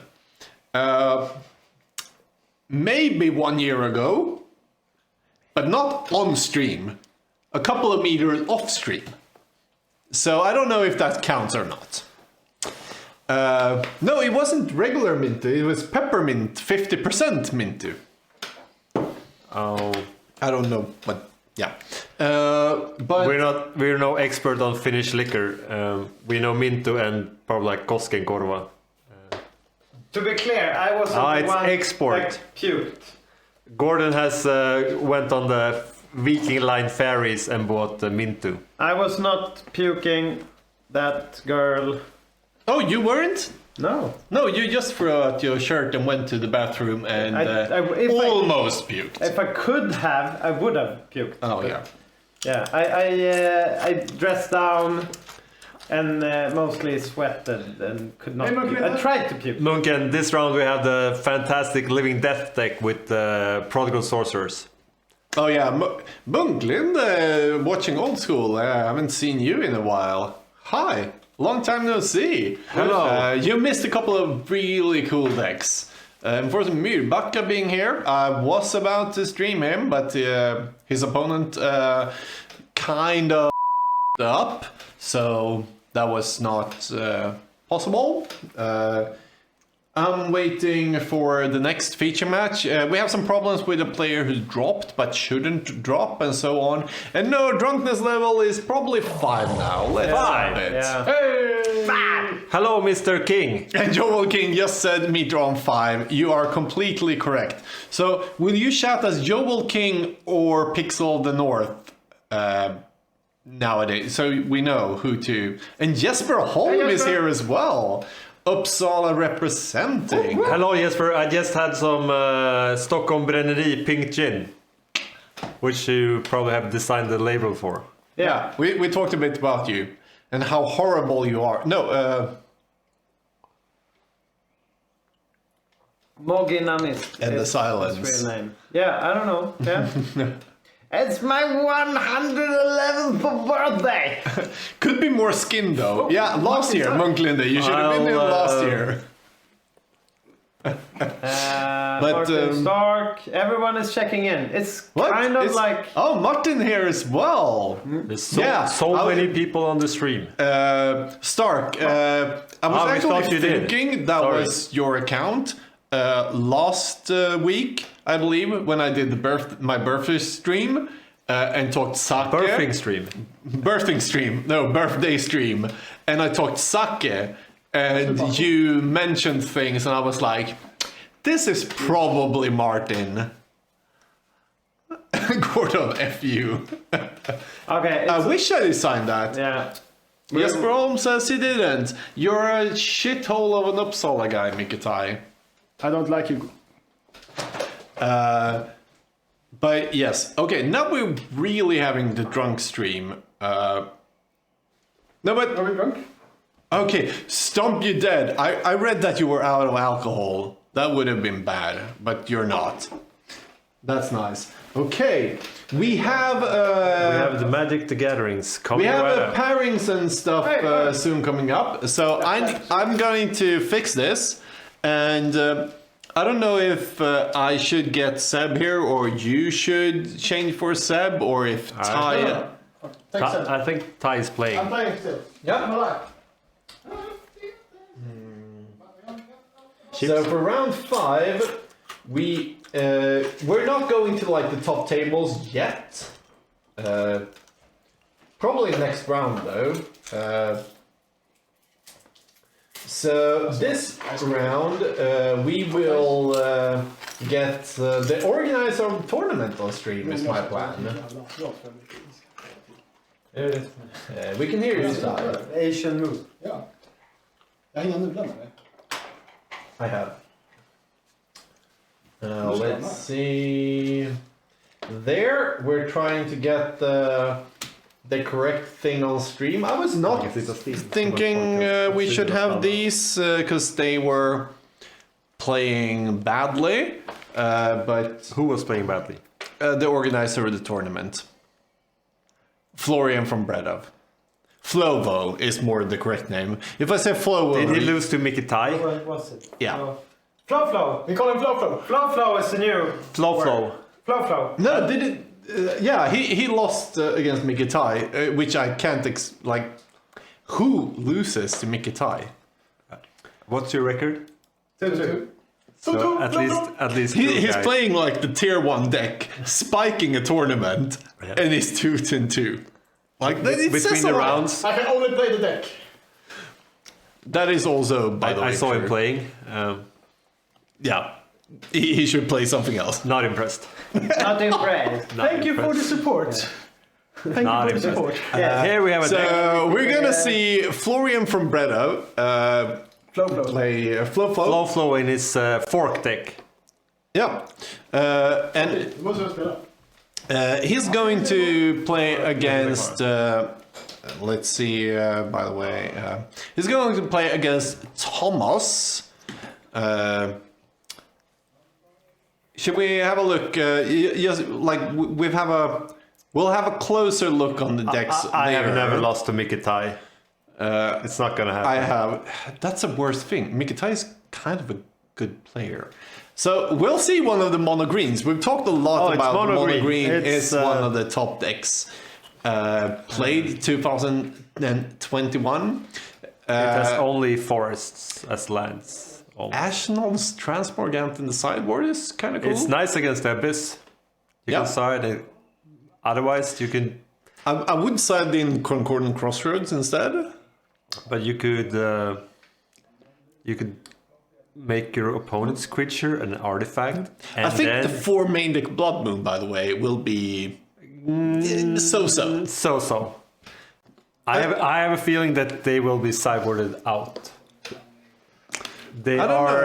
Maybe 1 year ago, but not on stream. A couple of meters off stream. So I don't know if that counts or not. No, it wasn't regular Mintu. It was peppermint, 50% Mintu. Oh, I don't know, but yeah. But we're no expert on Finnish liquor. We know Mintu and probably like Koskenkorva. To be clear, I wasn't Ah, the it's one export. that puked. Gordon has went on the Viking Line ferries and bought the Mintu. I was not puking. That girl. Oh, you weren't? No. No, you just threw out your shirt and went to the bathroom and If almost puked. If I could have, I would have puked. Oh, yeah. Yeah, I dressed down and mostly sweated and could not puke. I tried to puke. Munken, this round we have the fantastic Living Death deck with Prodigal Sorcerers. Oh, yeah. Munklin, watching Old School. I haven't seen you in a while. Hi. Long time no see. Hello. You missed a couple of really cool decks. Unfortunately, Myrbacka being here, I was about to stream him, but his opponent kind of up, so that was not possible. I'm waiting for the next feature match. We have some problems with a player who dropped but shouldn't drop and so on. And no, drunkenness level is probably 5 now. Let's have it. Yeah. Hey! Hello, Mr. King. And Joel King just said meter on 5. You are completely correct. So will you shout as Joel King or Pixel of the North nowadays? So we know who to. And Jesper Holm is here as well. Uppsala representing. Hello, Jesper. I just had some Stockholm Bränneri pink gin, which you probably have designed the label for. Yeah, we talked a bit about you and how horrible you are. No, Mogi Namis. And the is silence. his real name. Yeah, I don't know. Yeah. It's my 111th birthday. could be more skin though. Yeah, last year, Munklinde, you should have been in last year. Martin Stark. Everyone is checking in. It's kind of like. Oh, Martin here as well. There's so, Yeah, so I was- many people on the stream. Stark, I was we actually thought you did. thinking that Sorry. was your account last week, I believe, when I did the my birthday stream and talked sake. Birthing stream. Birthing stream. No, birthday stream. And I talked sake, and you mentioned things, and I was like, this is probably Martin. Gordon, F you. Okay. I it's- wish I designed that. Yeah. Jesper Holm says he didn't. You're a shithole of an Uppsala guy, Mikitai. I don't like you. But yes, okay, now we're really having the drunk stream. No, but Are we drunk? okay, Stomp You Dead. I read that you were out of alcohol. That would have been bad, but you're not. That's nice. Okay, we have We have the Magic the Gatherings coming we have right up. pairings and stuff soon coming up. So I'm going to fix this, and I don't know if I should get Seb here or you should change for Seb, or if Ty. Thanks, Seb. I think Ty is playing. I'm playing still. Yeah. I'm alive. So for round 5, we're not going to like the top tables yet. Probably next round though. So this round we will get the organizer of the tournament on stream is my plan. We can hear you, Ty. Asian move. Ja. Jag hinner nudla med dig. I have. Let's see. There, we're trying to get the correct thing on stream. I was not thinking we should have these because they were playing badly. But Who was playing badly? the organizer of the tournament, Florian from Bredov. Flovo is more the correct name. If I say Flovo, Did he lose to Mickey Ty? What was it? Yeah. Flow Flow. Vi kollar en flow. Flow Flow is the new. Flow word. Flow. Flow Flow. No, did it? Yeah, he lost against Mikitai, which I can't like. Who loses to Mikitai? What's your record? 2-2. So at least He's guys. playing like the tier 1 deck, spiking a tournament, and he's 2-2. Like that, it says between a the lot. rounds. I can only play the deck. That is also, by the way, I saw him true. playing. Yeah, he should play something else. Not impressed. Not impressed. Not Thank you for the impressed. support. Thank Not you for the impressed. support. Here we have a deck. So we're gonna see Florian from Bredo Flow, flow. play Flow. Flow in his fork deck. Yeah, and Du måste jag spela. he's going to play against. Let's see. By the way, he's going to play against Thomas. Should we have a look? Yes, like we'll have a closer look on the decks. I have there. never lost to Mikitai. It's not gonna happen. I have. That's a worst thing. Mikitai is kind of a good player. So we'll see one of the mono greens. We've talked a lot it's about mono green. green It's, is one of the top decks. Played 2021. It has only forests as lands. Almost. Ashnod's Transport Gant in the sideboard is kind of cool. It's nice against the Abyss. You Yeah. can side it. Otherwise, you can. I would side in Concordant Crossroads instead. But you could. You could make your opponent's creature an artifact. And I think then, the 4 main deck Blood Moon, by the way, will be so-so. So. I have a feeling that they will be sideboarded out. They I don't are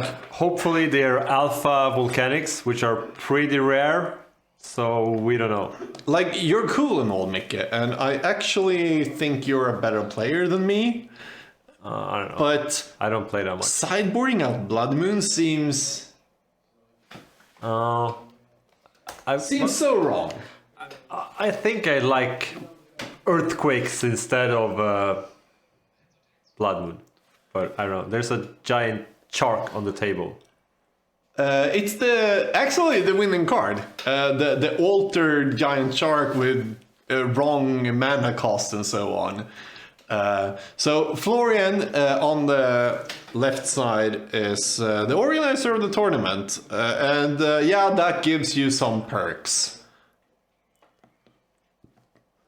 know, hopefully they are alpha volcanics, which are pretty rare. So we don't know. Like, you're cool and all, Mikke, and I actually think you're a better player than me. I don't know. But I don't play that much. sideboarding out Blood Moon seems I so wrong. I think I like earthquakes instead of Blood Moon, but I don't know. There's a giant shark on the table. It's actually the winning card. The altered giant shark with wrong mana cost and so on. So Florian on the left side is the organizer of the tournament, and yeah, that gives you some perks.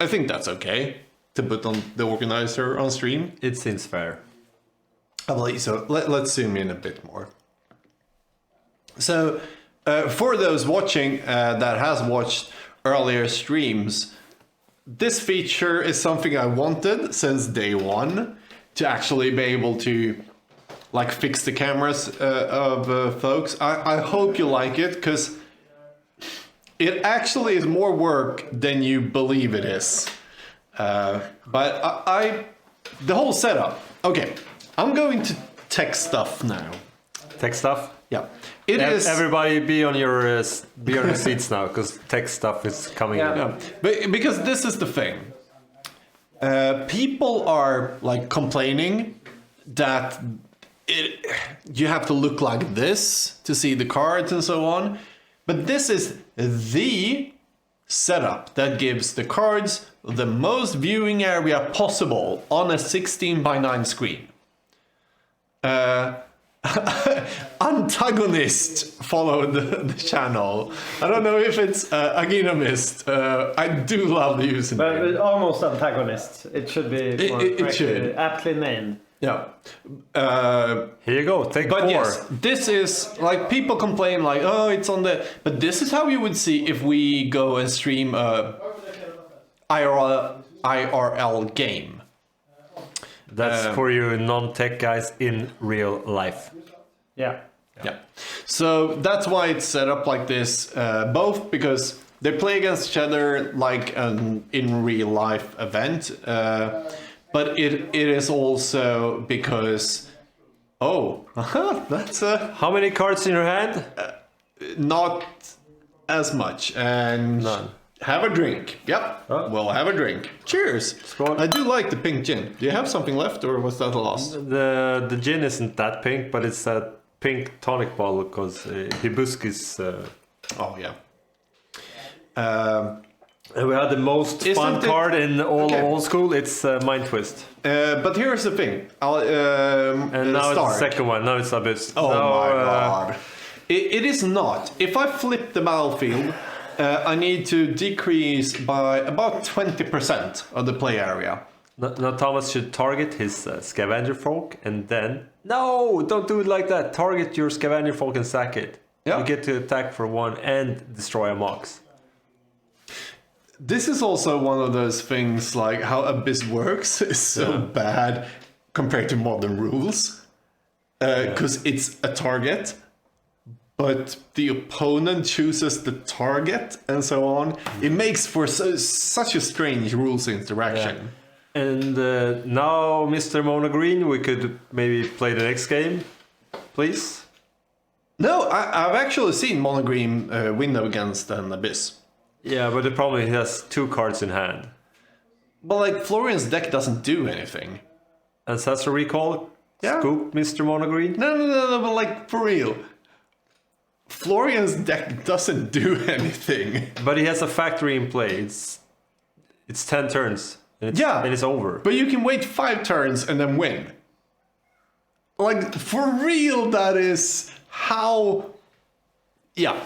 I think that's okay to put on the organizer on stream. It seems fair. I believe so. Let's zoom in a bit more. So, for those watching that has watched earlier streams, this feature is something I wanted since day one, to actually be able to like fix the cameras of folks. I hope you like it, because it actually is more work than you believe it is. But the whole setup. Okay, I'm going to tech stuff now. Tech stuff. Yeah, it is. Everybody be on your seats now, because tech stuff is coming. Yeah. in. Yeah, but because this is the thing. People are like complaining that you have to look like this to see the cards and so on. But this is the setup that gives the cards the most viewing area possible on a 16:9 screen. Antagonist followed the channel. I don't know if it's Aginomist. I do love the username. But almost antagonists. It should be more It correctly, should. aptly named. Yeah. Here you go. Take But 4. yes, this is like people complain like, oh, it's on the. But this is how you would see if we go and stream a IRL game. That's for you non-tech guys in real life. Yeah. Yeah. So that's why it's set up like this. Both because they play against each other like an in real life event, but it is also because that's How many cards in your hand? not as much. And None. have a drink. Yep. We'll have a drink. Cheers. Skål. I do like the pink gin. Do you have something left, or was that the last? The gin isn't that pink, but it's a pink tonic bottle because hibiscus. Oh yeah. And we had the most Isn't fun it- card in all Okay. old school. It's Mind Twist, But here's the thing. and now it's the start. second one. Now it's Abyss. Oh Now, my god. It is not. If I flip the battlefield, I need to decrease by about 20% of the play area. Now Thomas should target his scavenger folk and then... No! Don't do it like that! Target your scavenger folk and sack it. Yeah. You get to attack for 1 and destroy a mox. This is also one of those things like how Abyss works is so bad compared to modern rules. Because it's a target, but the opponent chooses the target and so on. It makes for such a strange rules interaction. And now, Mr. Monogreen, we could maybe play the next game, please? No, I've actually seen Monogreen win against an Abyss. Yeah, but the problem is he has 2 cards in hand. But like Florian's deck doesn't do anything. Ancestral Recall? Yeah. Scoop, Mr. Monogreen? No, but like for real. Florian's deck doesn't do anything. But he has a factory in play. It's 10 turns. And it's over. But you can wait 5 turns and then win. Like, for real, that is how... Yeah.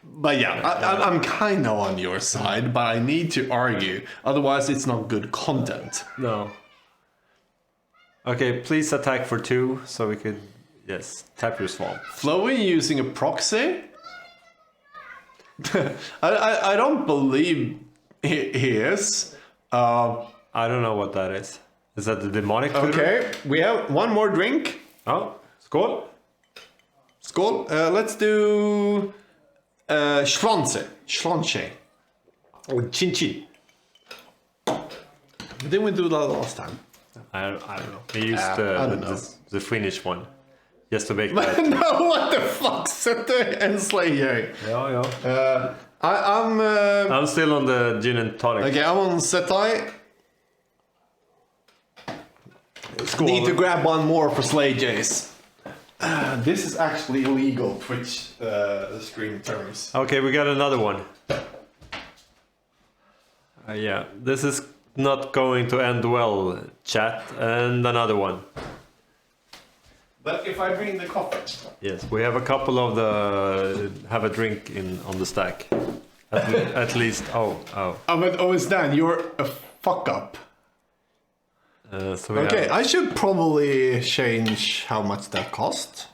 But yeah, I'm kind of on your side, but I need to argue. Otherwise, it's not good content. No. Okay, please attack for 2, so we could... Yes, tap your swamp. Flowing using a proxy? I don't believe he is. I don't know what that is. Is that the demonic tutor? Okay, we have one more drink. Oh, skål. Skål. Let's do Schlanze. Schlanze. Oh, chin chin. Didn't we do that last time? I don't know. They used I don't know. the Finnish one. Just to make that. No, what the fuck? Sätter en Slayer. Yeah. I'm I'm still on the gin and tonic. okay, I'm on Setai. Skål. Need to grab one more for Slay Jays. This is actually illegal Twitch stream terms. Okay, we got another one. Yeah, this is not going to end well, chat. And another one. But if I bring the coffee. Yes, we have a couple of the have a drink on the stack. At least. Oh. Oh, it's Dan, you're a fuck up. So we Okay, have, I should probably change how much that costs.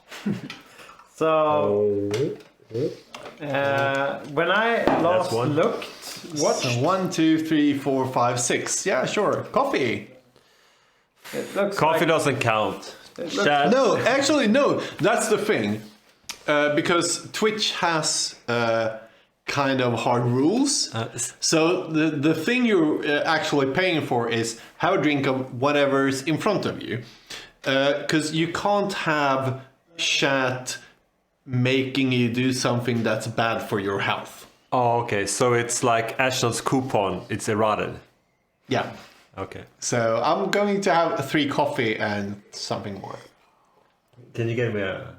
So, when I last one. looked, what So 1, 2, 3, 4, 5, 6. Yeah, sure. Coffee. it looks coffee like, doesn't count. Chat. No, actually, no. That's the thing. Because Twitch has kind of hard rules. So the thing you're actually paying for is have a drink of whatever's in front of you. Because you can't have chat making you do something that's bad for your health. Oh, okay. So it's like Ashnod's coupon. It's eroded. Yeah. Okay. So I'm going to have 3 coffee and something more. Can you get me a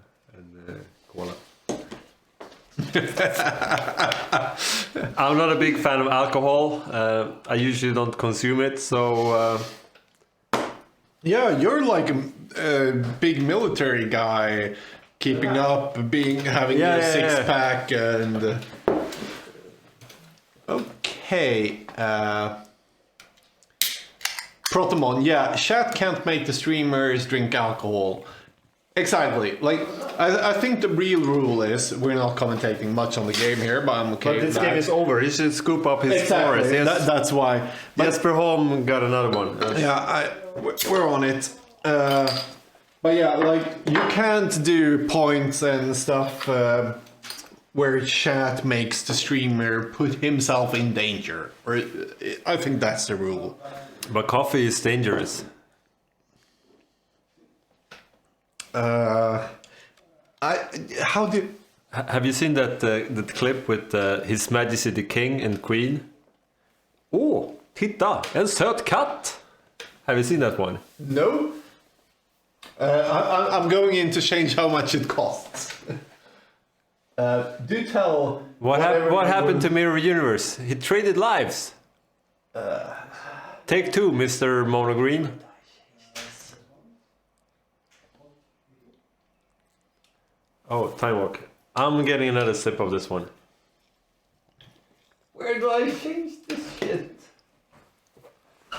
cola? I'm not a big fan of alcohol. I usually don't consume it, so Yeah, you're like a big military guy, keeping up, having Yeah, your yeah, six yeah. pack and. Okay. Protomon, yeah, chat can't make the streamers drink alcohol. Exactly. Like, I think the real rule is we're not commentating much on the game here, but I'm okay but with this that. game is over. He should scoop up his Exactly. forest. Yes. That's why. But Jesper Holm got another one. yeah, we're on it. But yeah, like you can't do points and stuff where chat makes the streamer put himself in danger. Or I think that's the rule. But coffee is dangerous. Have you seen that clip with His Majesty the King and Queen? Oh, titta, en söt katt! Have you seen that one? No. I'm going in to change how much it costs. Do tell. What happened to Mirror Universe? He traded lives. Take 2, Mr. Monogreen. Oh, time walk. I'm getting another sip of this one. where do I change this shit?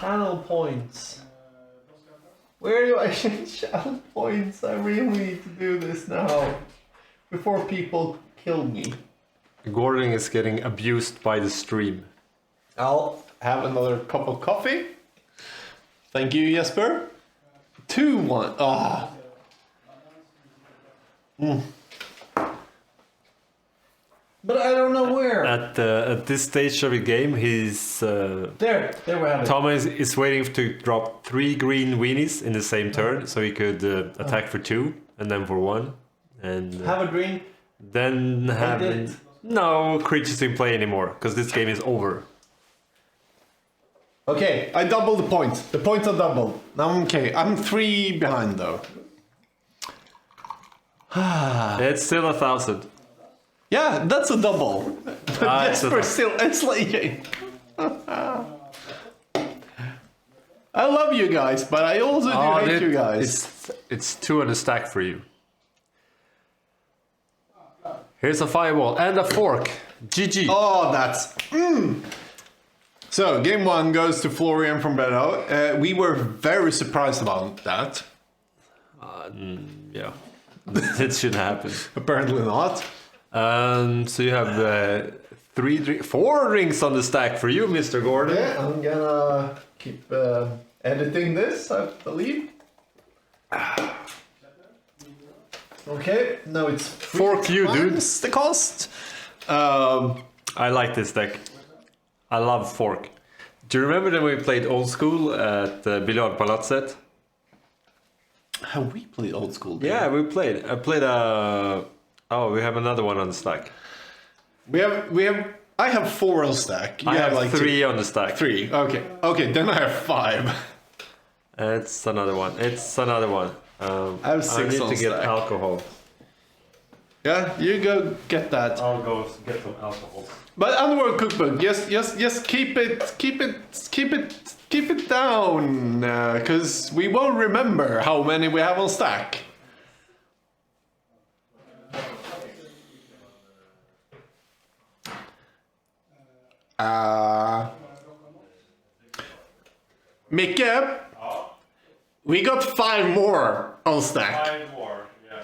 channel points? Where do I change channel points? I really need to do this now. Before people kill me. Gordon is getting abused by the stream. I'll have another cup of coffee. Thank you, Jesper. 2-1. Ah. But I don't know where. At this stage of the game, he's There we have it. Thomas is waiting to drop 3 green weenies in the same turn, so he could attack for 2 and then for 1, and Have a drink. then have did. no creatures in play anymore because this game is over. Okay, I doubled the points. The points are doubled. Now I'm okay. I'm 3 behind though. It's still 1,000. Yeah, that's a double. But It's a Jesper's still enslaving. I love you guys, but I also do hate you guys. It's 2 on the stack for you. Here's a fireball and a fork. GG. Oh, that's. So, game 1 goes to Florian from Beto. We were very surprised about that. Yeah, it shouldn't happen. Apparently not. So you have 4 rings on the stack for you, Mr. Gordon. Yeah, I'm gonna keep editing this, I believe. Okay, now it's Fork you, dude. times the cost. I like this deck. I love fork. Do you remember when we played old school at Biljardpalatset? Have we played old school? Game? Yeah, we played. I played a. Oh, we have another one on the stack. We have. I have 4 on stack. You I have like 3 on the stack. 3. Okay. Okay. Then I have 5. It's another one. It's another one. I have 6 I need on to get stack. alcohol. Yeah, you go get that. I'll go get some alcohol. But Underworld Cookbook, just keep it down, because we won't remember how many we have on stack. Micke, we got 5 more on stack. 5 more, yeah.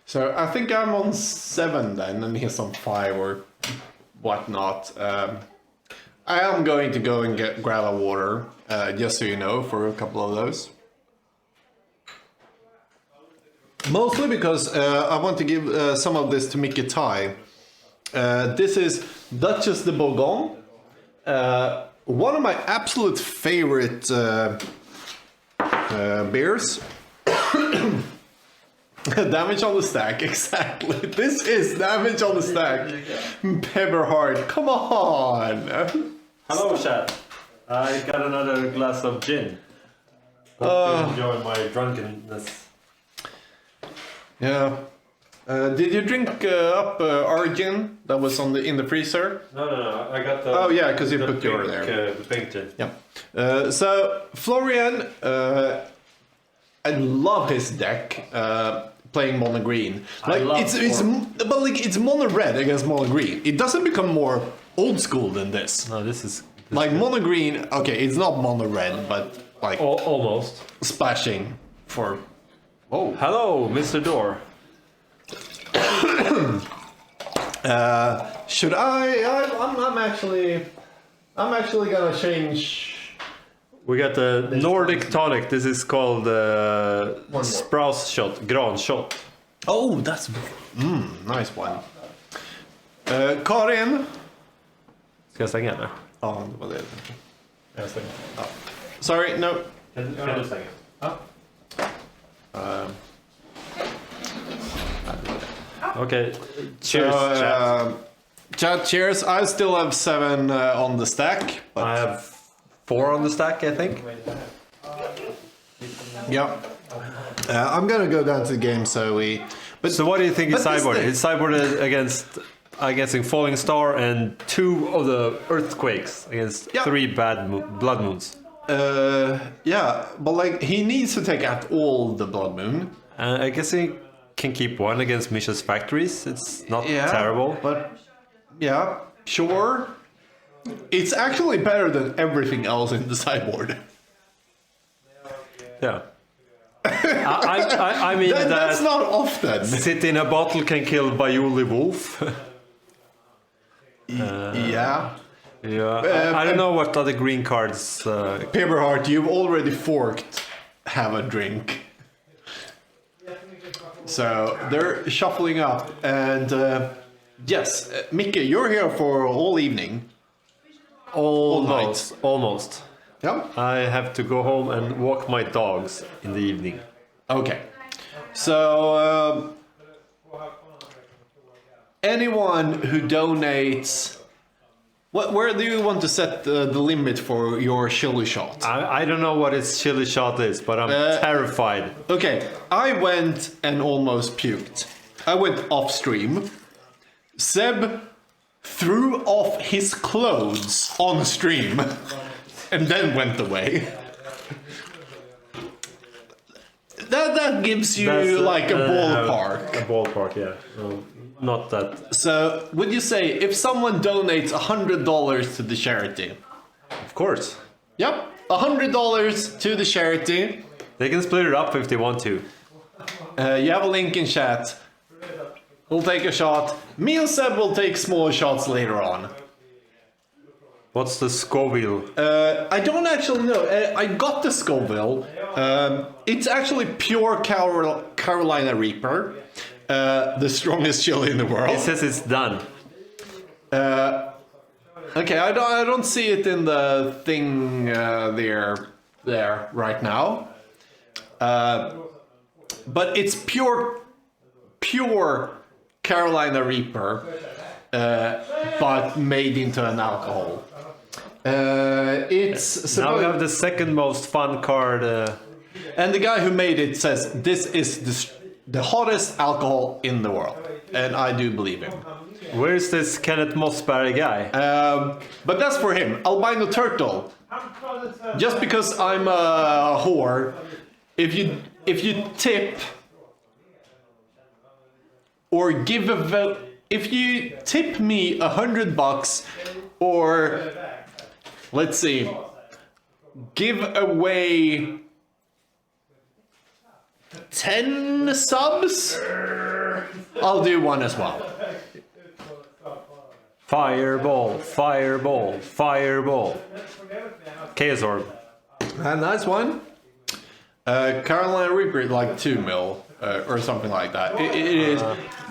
So I think I'm on 7 then, and he's on 5 or whatnot. I am going to go and grab a water, just so you know, for a couple of those. Mostly because I want to give some of this to Mickey Tai. This is Duchess de Bourgogne. One of my absolute favorite beers. Damage on the stack, exactly. This is damage on the stack. Pepperheart, come on. Hello, chat. I got another glass of gin. Hope you enjoy my drunkenness. Yeah. Did you drink up our gin that was in the freezer? No. I got the. Oh yeah, because you put pink, your there. the pink gin. Yeah. So Florian, I love his deck. Playing mono green. Like it's mono red against mono green. It doesn't become more old school than this. No, this is Like mono green. Okay, it's not mono red, but like almost. splashing for. Oh. Hello, Mr. Door. Should I'm actually gonna change. We got the Nordic tonic. This is called Sprouse shot, Gran shot. Oh, that's nice one. Karin. Ska jag stänga eller? Ja, det var det. Jag stänger. Sorry, no. Kan du stänga? Okay, cheers chat. Chat, cheers. I still have 7 on the stack. But I have 4 on the stack, I think. yeah. I'm gonna go down to the game, so we. But So what do you think is but this sideboard? thing- It's sideboarded against Falling Star and 2 of the Earthquakes against Yeah. 3 Blood Moons. Yeah, but like he needs to take out all the Blood Moon. I guess he can keep 1 against Misha's Factories. It's not Yeah, terrible. But yeah, sure. It's actually better than everything else in the sideboard. Yeah. I mean That's that not often. sit in a bottle can kill Baiuli Wolf. Yeah. Yeah. I don't know what other green cards. Paperheart, you've already forked Have a Drink. So they're shuffling up, and yes, Mickey, you're here for all evening. Almost. Yeah. I have to go home and walk my dogs in the evening. Okay. So anyone who donates, where do you want to set the limit for your chili shot? I don't know what his chili shot is, but I'm terrified. Okay, I went and almost puked. I went off stream. Seb threw off his clothes on stream and then went away. That gives you like a ballpark. A ballpark, yeah. No, not that. So, would you say if someone donates $100 to the charity? Of course. Yep, $100 to the charity. They can split it up if they want to. You have a link in chat. We'll take a shot. Me and Seb will take small shots later on. What's the Scoville? I don't actually know. I got the Scoville. It's actually pure Carolina Reaper. The strongest chili in the world. It says it's done. Okay, I don't see it in the thing there right now. But it's pure Carolina Reaper, but made into an alcohol. It's Now we have the second most fun card. and the guy who made it says this is the hottest alcohol in the world, and I do believe him. Where's this Kenneth Mossberg guy? But that's for him. Albino Turtle. Just because I'm a whore, if you tip or if you tip me $100 or let's see, give away 10 subs, I'll do one as well. Fireball, fireball, fireball. Chaos Orb. A nice one. Carolina Reaper like 2 mil or something like that. It is.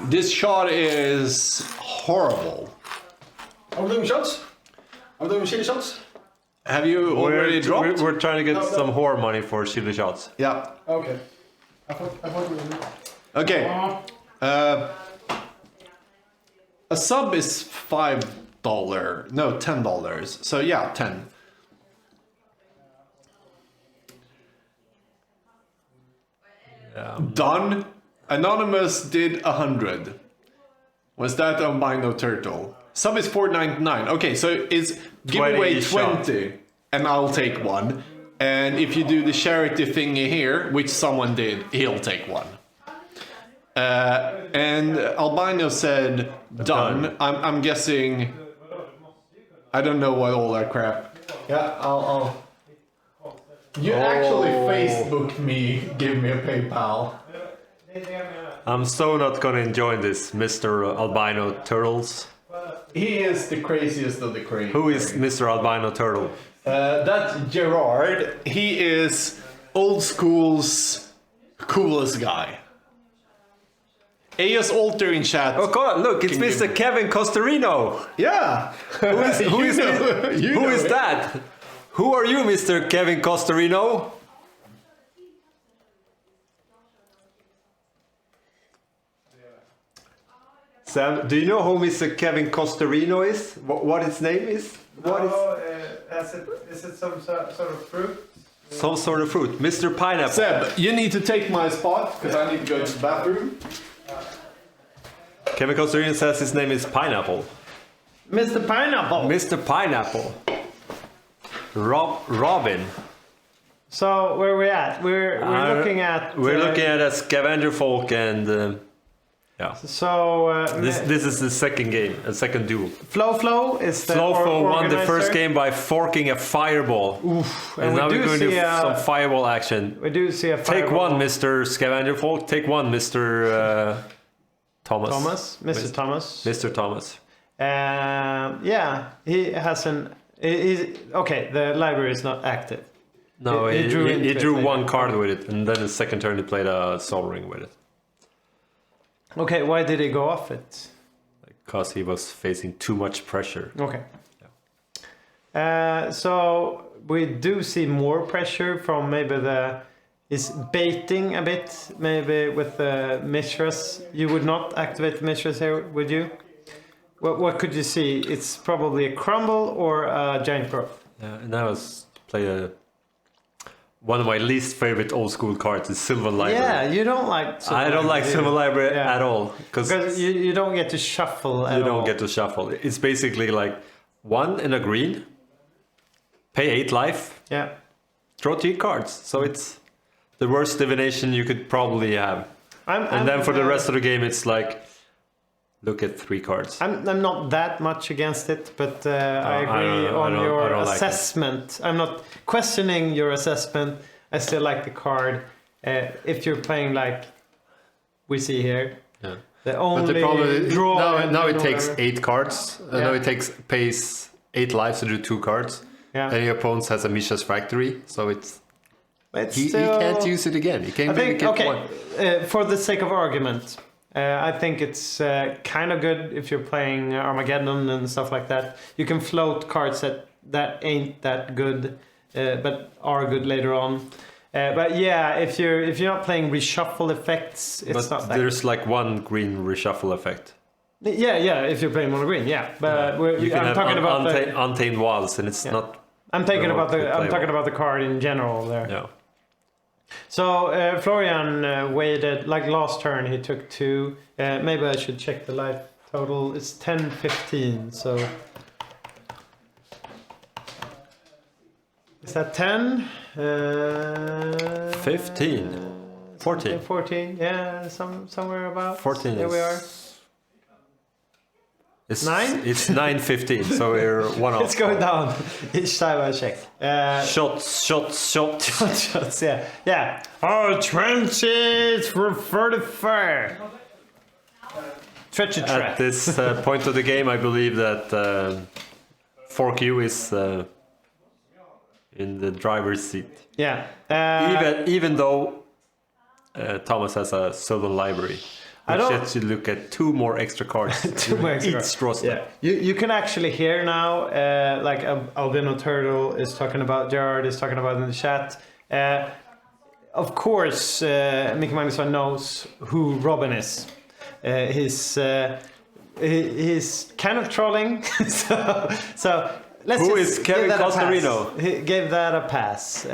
This shot is horrible. Are we doing shots? Are we doing chili shots? Have you already dropped? We're trying to get some whore money for chili shots. Yeah. Okay. I thought we were. Okay. A sub is $5. No, $10. So yeah, 10. Done. Anonymous did 100. Was that Albino Turtle? Sub is $4.99. Okay, so it's give 20 away shot. 20 and I'll take one. And if you do the charity thingy here, which someone did, he'll take one. And Albino said done. I'm guessing. I don't know what all that crap. Yeah, I'll. You actually Facebooked me, give me a PayPal. I'm so not gonna join this, Mr. Albino Turtles. He is the craziest of the crazy. Who is Mr. Albino Turtle? That's Gerard. He is old school's coolest guy. AS Alter in chat. Oh God! Look, it's Can you- Mr. Kevin Costarino. Yeah. Who is You know it. that? Who are you, Mr. Kevin Costarino? Sam, do you know who Mr. Kevin Costarino is? What his name is? What is Is it some sort of fruit? some sort of fruit? Mr. Pineapple. Seb, you need to take my spot because I need to go to the bathroom. Kevin Costarino says his name is Pineapple. Mr. Pineapple. Mr. Pineapple. Robin. So where are we at? We're looking at. We're looking at a scavenger folk and Yeah. So This is the second game, a second duel. Flo is the Slowfo won the organizer. first game by forking a fireball. And we now do we're going to see do a- some fireball action. We do see a Take fireball. one, Mr. Scavenger Folk. Take one, Mr. Thomas. Mr. Thomas. Mr. Thomas. Yeah, he has an. He's, okay, the library is not active. No, He he drew into it drew later. one card with it, and then the second turn he played a Soul Ring with it. Okay, why did he go off it? Because he was facing too much pressure. Okay. So we do see more pressure from maybe is baiting a bit, maybe with the Mishras. You would not activate the Mishras here, would you? What could you see? It's probably a crumble or a giant growth. And I was play one of my least favorite old school cards is Silver Library. Yeah, you don't like. I don't like Silver Library Yeah. at all Because you don't get to shuffle at all. you don't get to shuffle. It's basically like 1 in a green, pay 8 life, Yeah. draw 3 cards. So it's the worst divination you could probably have. And then for the rest of the game, it's like, look at 3 cards. I'm not that much against it, but I agree I on don't your like it. assessment. I'm not questioning your assessment. I still like the card. If you're playing like we see here, Yeah. the But only the problem is draw. now and it takes whatever. 8 cards. Yeah. Now it pays 8 lives to do 2 cards. Yeah. And your opponent has a Misha's Factory, so it's But he still, can't use it again. He I can't think get okay. one. For the sake of argument, I think it's kind of good if you're playing Armageddon and stuff like that. You can float cards that ain't that good, but are good later on. But yeah, if you're not playing reshuffle effects, it's But not that. there's like one green reshuffle effect. Yeah. If you're playing mono green, yeah. But You can I'm have talking about the. untamed wilds, and it's Yeah. not. I'm talking Well, about the. to I'm play talking well. about the card in general there. Yeah. So Florian waited like last turn. He took 2. Maybe I should check the life total. It's 10-15. So is that 10? 15. 14. 14. Yeah, somewhere about. 14 There we are. It's 9? It's 9:15, so we're one off. It's going down each time I check. Shots. Shots, yeah. Oh, trenches for 34. Treacher At trap. this point of the game, I believe that 4Q is in the driver's seat. Yeah. Even though Thomas has a silver library, I which don't- lets you look at 2 more extra cards. Two more extra Each cards. draw step. Yeah, you can actually hear now, like Albino Turtle is talking about, Gerard is talking about in the chat. Of course, Mickey Magnusson knows who Robin is. He's kind of trolling, so let's Who just is Kevin give that a pass. Costarino? He gave that a pass.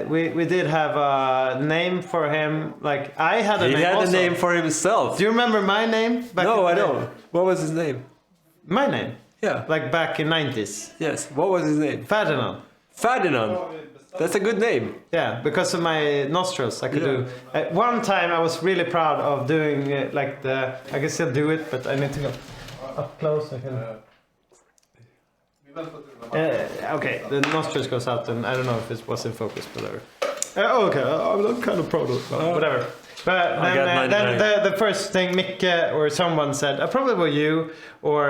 We did have a name for him. Like I had a He name. had also. a name for himself. Do you remember my name? Back in No, the I day? don't. What was his name? My name, Yeah. like back in 90s. Yes. What was his name? Ferdinand. Ferdinand. That's a good name. Yeah, because of my nostrils, I could Yeah. do. One time, I was really proud of doing like the. I can still do it, but I need to go up close. I can. Okay, the nostrils goes out, and I don't know if it was in focus, whatever. Okay, I'm kind of proud of it, whatever. But I got then 99. the first thing Mikke or someone said, probably were you or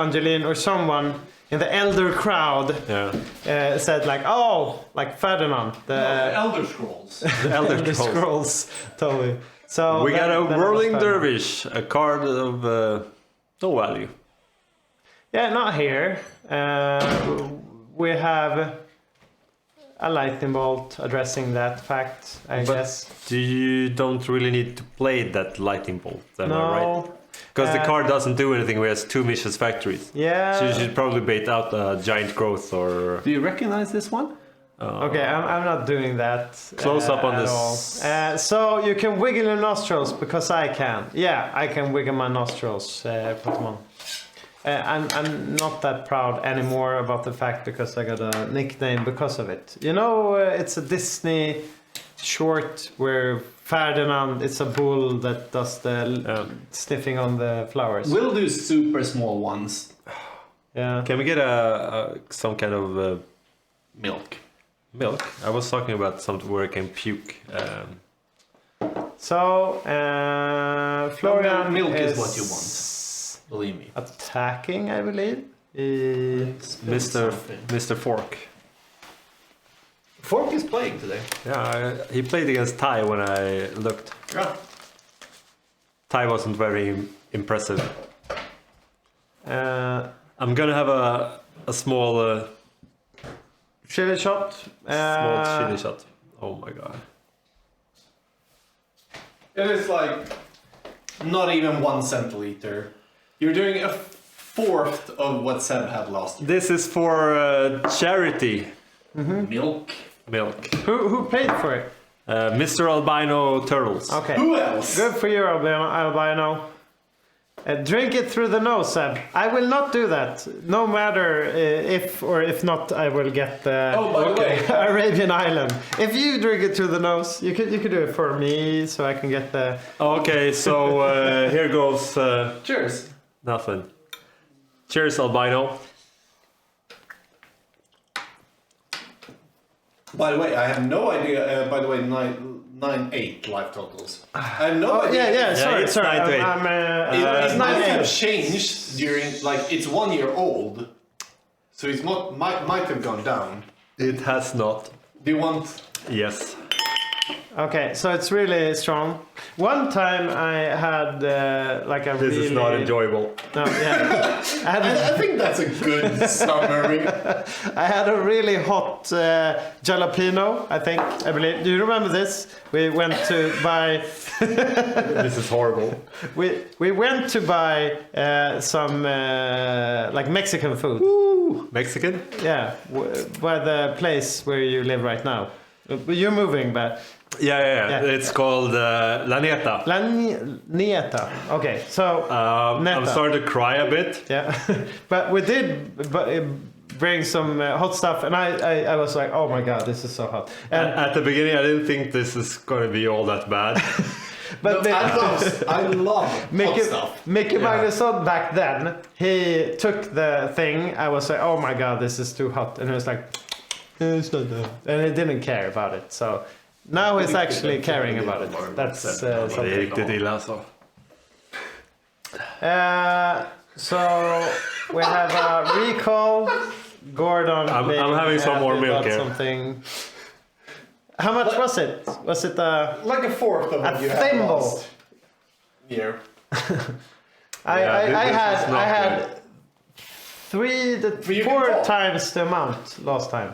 Angeline or someone in the elder crowd Yeah. said like, oh, like Ferdinand, the Elder Scrolls. The Elder Elder Scrolls. Scrolls, totally. So We got a then it was Whirling Ferdinand. Dervish, a card of no value. Yeah, not here. We have a lightning bolt addressing that fact, I But guess. you don't really need to play that lightning bolt, am I right? No. Because the Uh, card doesn't do anything. We has 2 Misha's factories. Yeah. So you should probably bait out a giant growth or. Do you recognize this one? Okay, I'm not doing that. Close up on at this. all. So you can wiggle your nostrils because I can. Yeah, I can wiggle my nostrils, Pokemon. I'm not that proud anymore about the fact because I got a nickname because of it. You know, it's a Disney short, where Ferdinand is a bull that does the sniffing on the flowers. We'll do super small ones. Yeah. Can we get some kind of Milk. milk? I was talking about something where I can puke. So, Florian Milk is what you want. Believe me. attacking, I believe. Mr. Fork. Fork is playing today. Yeah, he played against Ty when I looked. Yeah. Ty wasn't very impressive. I'm gonna have a small Chili shot. small chili shot. Oh my god. It is like not even 1 centiliter. You're doing a fourth of what Seb had last year. This is for charity Milk. milk. Who paid for it? Mr. Albino Turtles. Okay. Who else? Good for you, Albino. Drink it through the nose, Seb. I will not do that. No matter if or if not, I will get the Oh, by the way. Arabian Island. If you drink it through the nose, you could do it for me, so I can get the. Okay, so here goes Cheers. nothing. Cheers, Albino. By the way, I have no idea. By the way, 9-8 life totals. I have no idea. Yeah. Sorry. it's 9 to 8. It might have changed during, like, it's 1 year old, so it might have gone down. It has not. Do you want? Yes. Okay, so it's really strong. One time I had like a This really... is not enjoyable. No, yeah. I think that's a good summary. I had a really hot jalapeno, I believe. Do you remember this? We went to buy... This is horrible. We went to buy some like Mexican food. Mexican? Yeah, by the place where you live right now. You're moving, but... Yeah. It's called La Neta. La Nieta. Okay, so... I'm Neta. starting to cry a bit. Yeah, but we did bring some hot stuff, and I was like, oh my god, this is so hot. And At the beginning, I didn't think this is going to be all that bad. but I love hot stuff. Mickey Magnusson back then, he took the thing. I was like, oh my god, this is too hot, and he was like, it's not that, and he didn't care about it. So now he's actually caring about it. That's Det something. är riktigt illa alltså. So we have a recall. Gordon. I'm having some more happy milk about here. Something. How much was it? Was it Like a fourth of what you had thimble? last year. I had 3 to you 4 can tell. times the amount last time.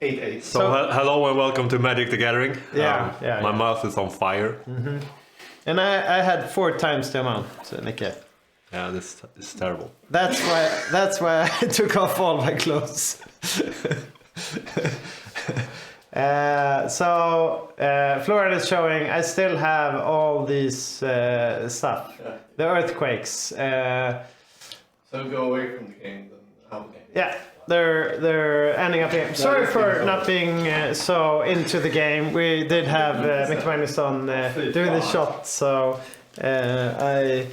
8-8. So, So- hello and welcome to Magic the Gathering. Yeah, My yeah. mouth is on fire. And I had 4 times the amount, Nicky. Yeah, this is terrible. That's why I took off all my clothes. Florian is showing. I still have all these stuff. Yeah. The earthquakes. So go away from the game. Then out the game. Yeah, they're ending up here. Sorry for not being so into the game. We did have Mickey Magnusson doing the shot, so I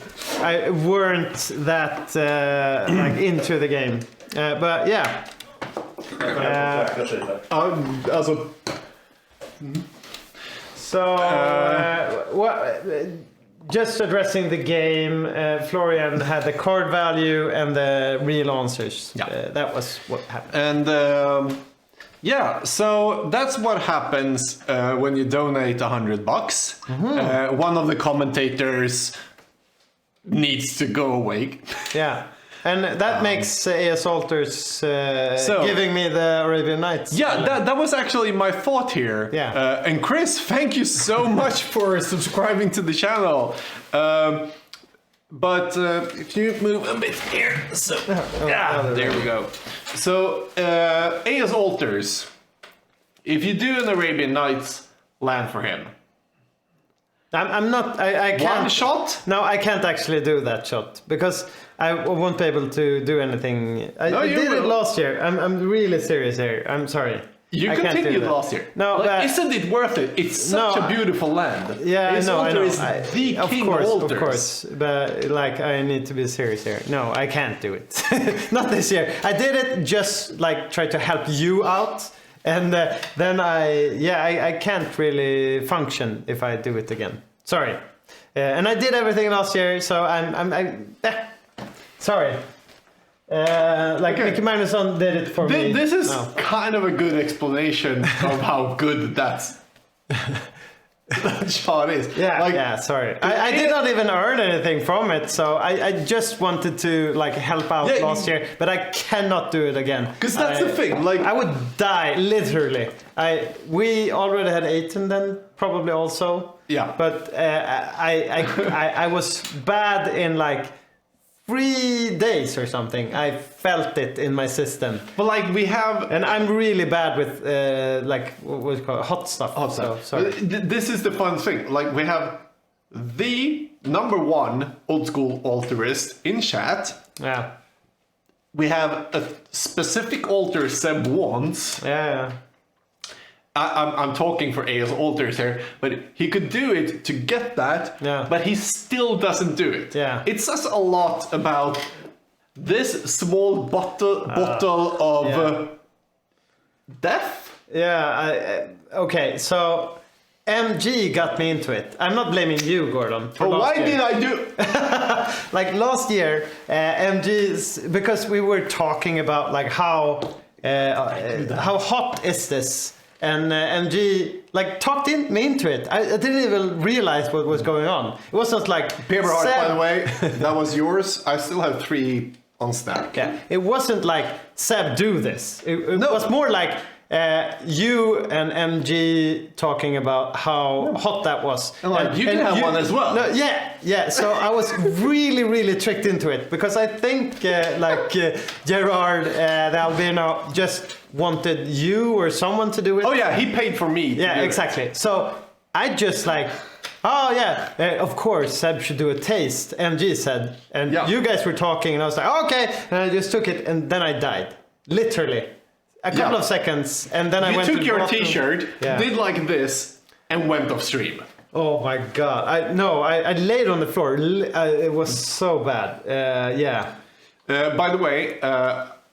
weren't that like into the game. But yeah. Also, So just addressing the game, Florian had the card value and the real answers. Yeah. That was what happened. and yeah, so that's what happens when you donate $100. One of the commentators needs to go away. Yeah. And that makes AS Alters So- giving me the Arabian Nights. Yeah, that was actually my thought here. Yeah. And Chris, thank you so much for subscribing to the channel. But if you move a bit here, so there we go. So AS Alters, if you do an Arabian Nights, land for him. I'm not. I can't. One shot? No, I can't actually do that shot because I won't be able to do anything. I No, you did it will. last year. I'm really serious here. I'm sorry. You I can't do continued that. last year. No, Like, isn't it worth it? It's such No, a beautiful land. Yeah, This I know. altar is the of king course, altars. of course. But like, I need to be serious here. No, I can't do it. Not this year. I did it just like try to help you out, and then I can't really function if I do it again. Sorry. And I did everything last year, so I'm sorry. Like Okay. Mickey Magnusson did it for me. This is No. kind of a good explanation of how good that shot is. Yeah, like, yeah, sorry. I did not even earn anything from it, so I just wanted to like help out Yeah, last year, but I cannot do it again. Because that's the thing, like I would die, literally. We already had Aiton then, probably also. Yeah. But I was bad in like 3 days or something. I felt it in my system. But like we have And I'm really bad with like what's it called, hot stuff. hot So, stuff. sorry. This is the fun thing. Like we have the number one old school altarist in chat. Yeah. We have a specific altar Seb wants. Yeah. I'm talking for AS altars here, but he could do it to get that, Yeah. but he still doesn't do it. Yeah. It says a lot about this small bottle of yeah. death. Yeah. Okay. So MG got me into it. I'm not blaming you, Gordon. For But last why year. did I do? Like last year, MG's because we were talking about like how hot is this, and MG like talked me into it. I didn't even realize what was going on. It was not like Paper heart, Seb- by the way, that was yours. I still have 3 on stack. Yeah, it wasn't like Seb do this. It No. was more like you and MG talking about how hot that was. And like, you can have one as well. No, yeah. So I was really tricked into it because I think Gerard the Albino just wanted you or someone to do it. Oh yeah, he paid for me. to Yeah, do it. exactly. So I just like, oh yeah, of course Seb should do a taste. MG said, and Yeah. you guys were talking, and I was like, okay, and I just took it, and then I died, literally, a couple Yeah. of seconds, and then I You went. took to your bathroom. T-shirt, Yeah. did like this, and went off stream. Oh my god! I laid on the floor. It was so bad. Yeah. By the way,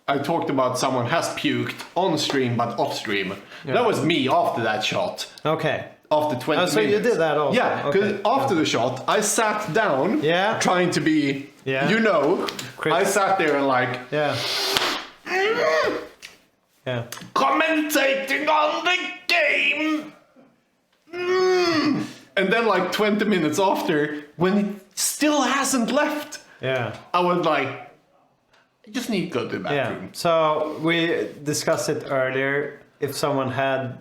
I talked about someone has puked on stream but off stream. That was me after that shot. Okay. After 20 Oh, so you minutes. did that also? Yeah, because Okay. after the shot, I sat down, Yeah. trying to be, Yeah. you know, Chris. I sat there and like, Yeah. Yeah. commentating on the game. And then like 20 minutes after, when it still hasn't left, Yeah. I was like, I just need to go to the Yeah. bathroom. So we discussed it earlier. If someone had,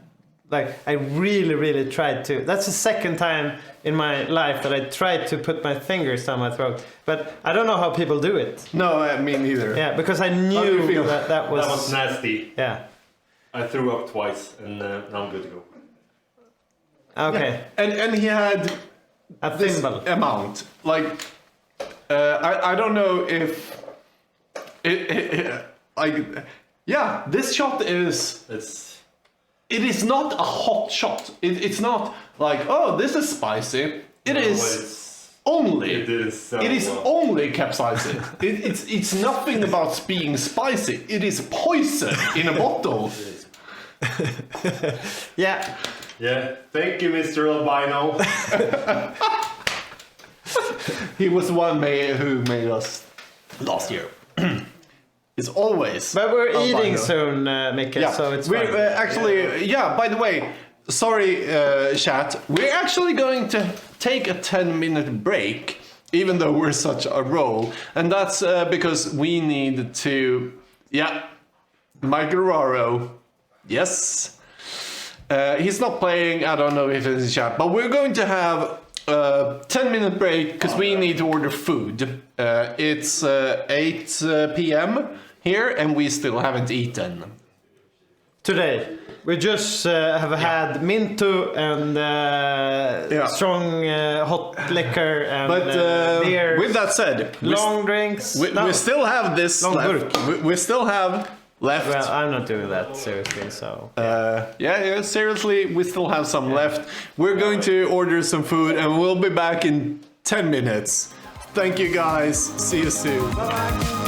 like, I really tried to. That's the second time in my life that I tried to put my fingers down my throat. But I don't know how people do it. No, me neither. Yeah, because I do you knew feel? that was. That was nasty. Yeah. I threw up twice, and now I'm good to go. Okay. And he had A this thimble. amount. Like, I don't know if like, yeah, this shot is. It is not a hot shot. It's not like, oh, this is spicy. It is only. It didn't sound It is well. only capsaicin. It's nothing about being spicy. It is poison in a bottle. Yeah. Yeah, thank you, Mr. Albino. He was the one who made us last year. It's always. But we're albino. eating soon, Micke, Yeah, so it's we're fine. actually. Yeah. By the way, sorry, chat. We're actually going to take a 10-minute break, even though we're such a roll, and that's because we need to. Yeah, Michael Raro. Yes. He's not playing. I don't know if it's in chat, but we're going to have a 10-minute break because we need to order food. It's 8 p.m. here, and we still haven't eaten. Today, we just have had Mintu and strong hot liquor and But beer. with that said, long drinks. we still have this Long left. burk. We still have left. Well, I'm not doing that seriously, so. Yeah, seriously, we still have some left. We're going to order some food and we'll be back in 10 minutes. Thank you guys. See you soon. Bye-bye.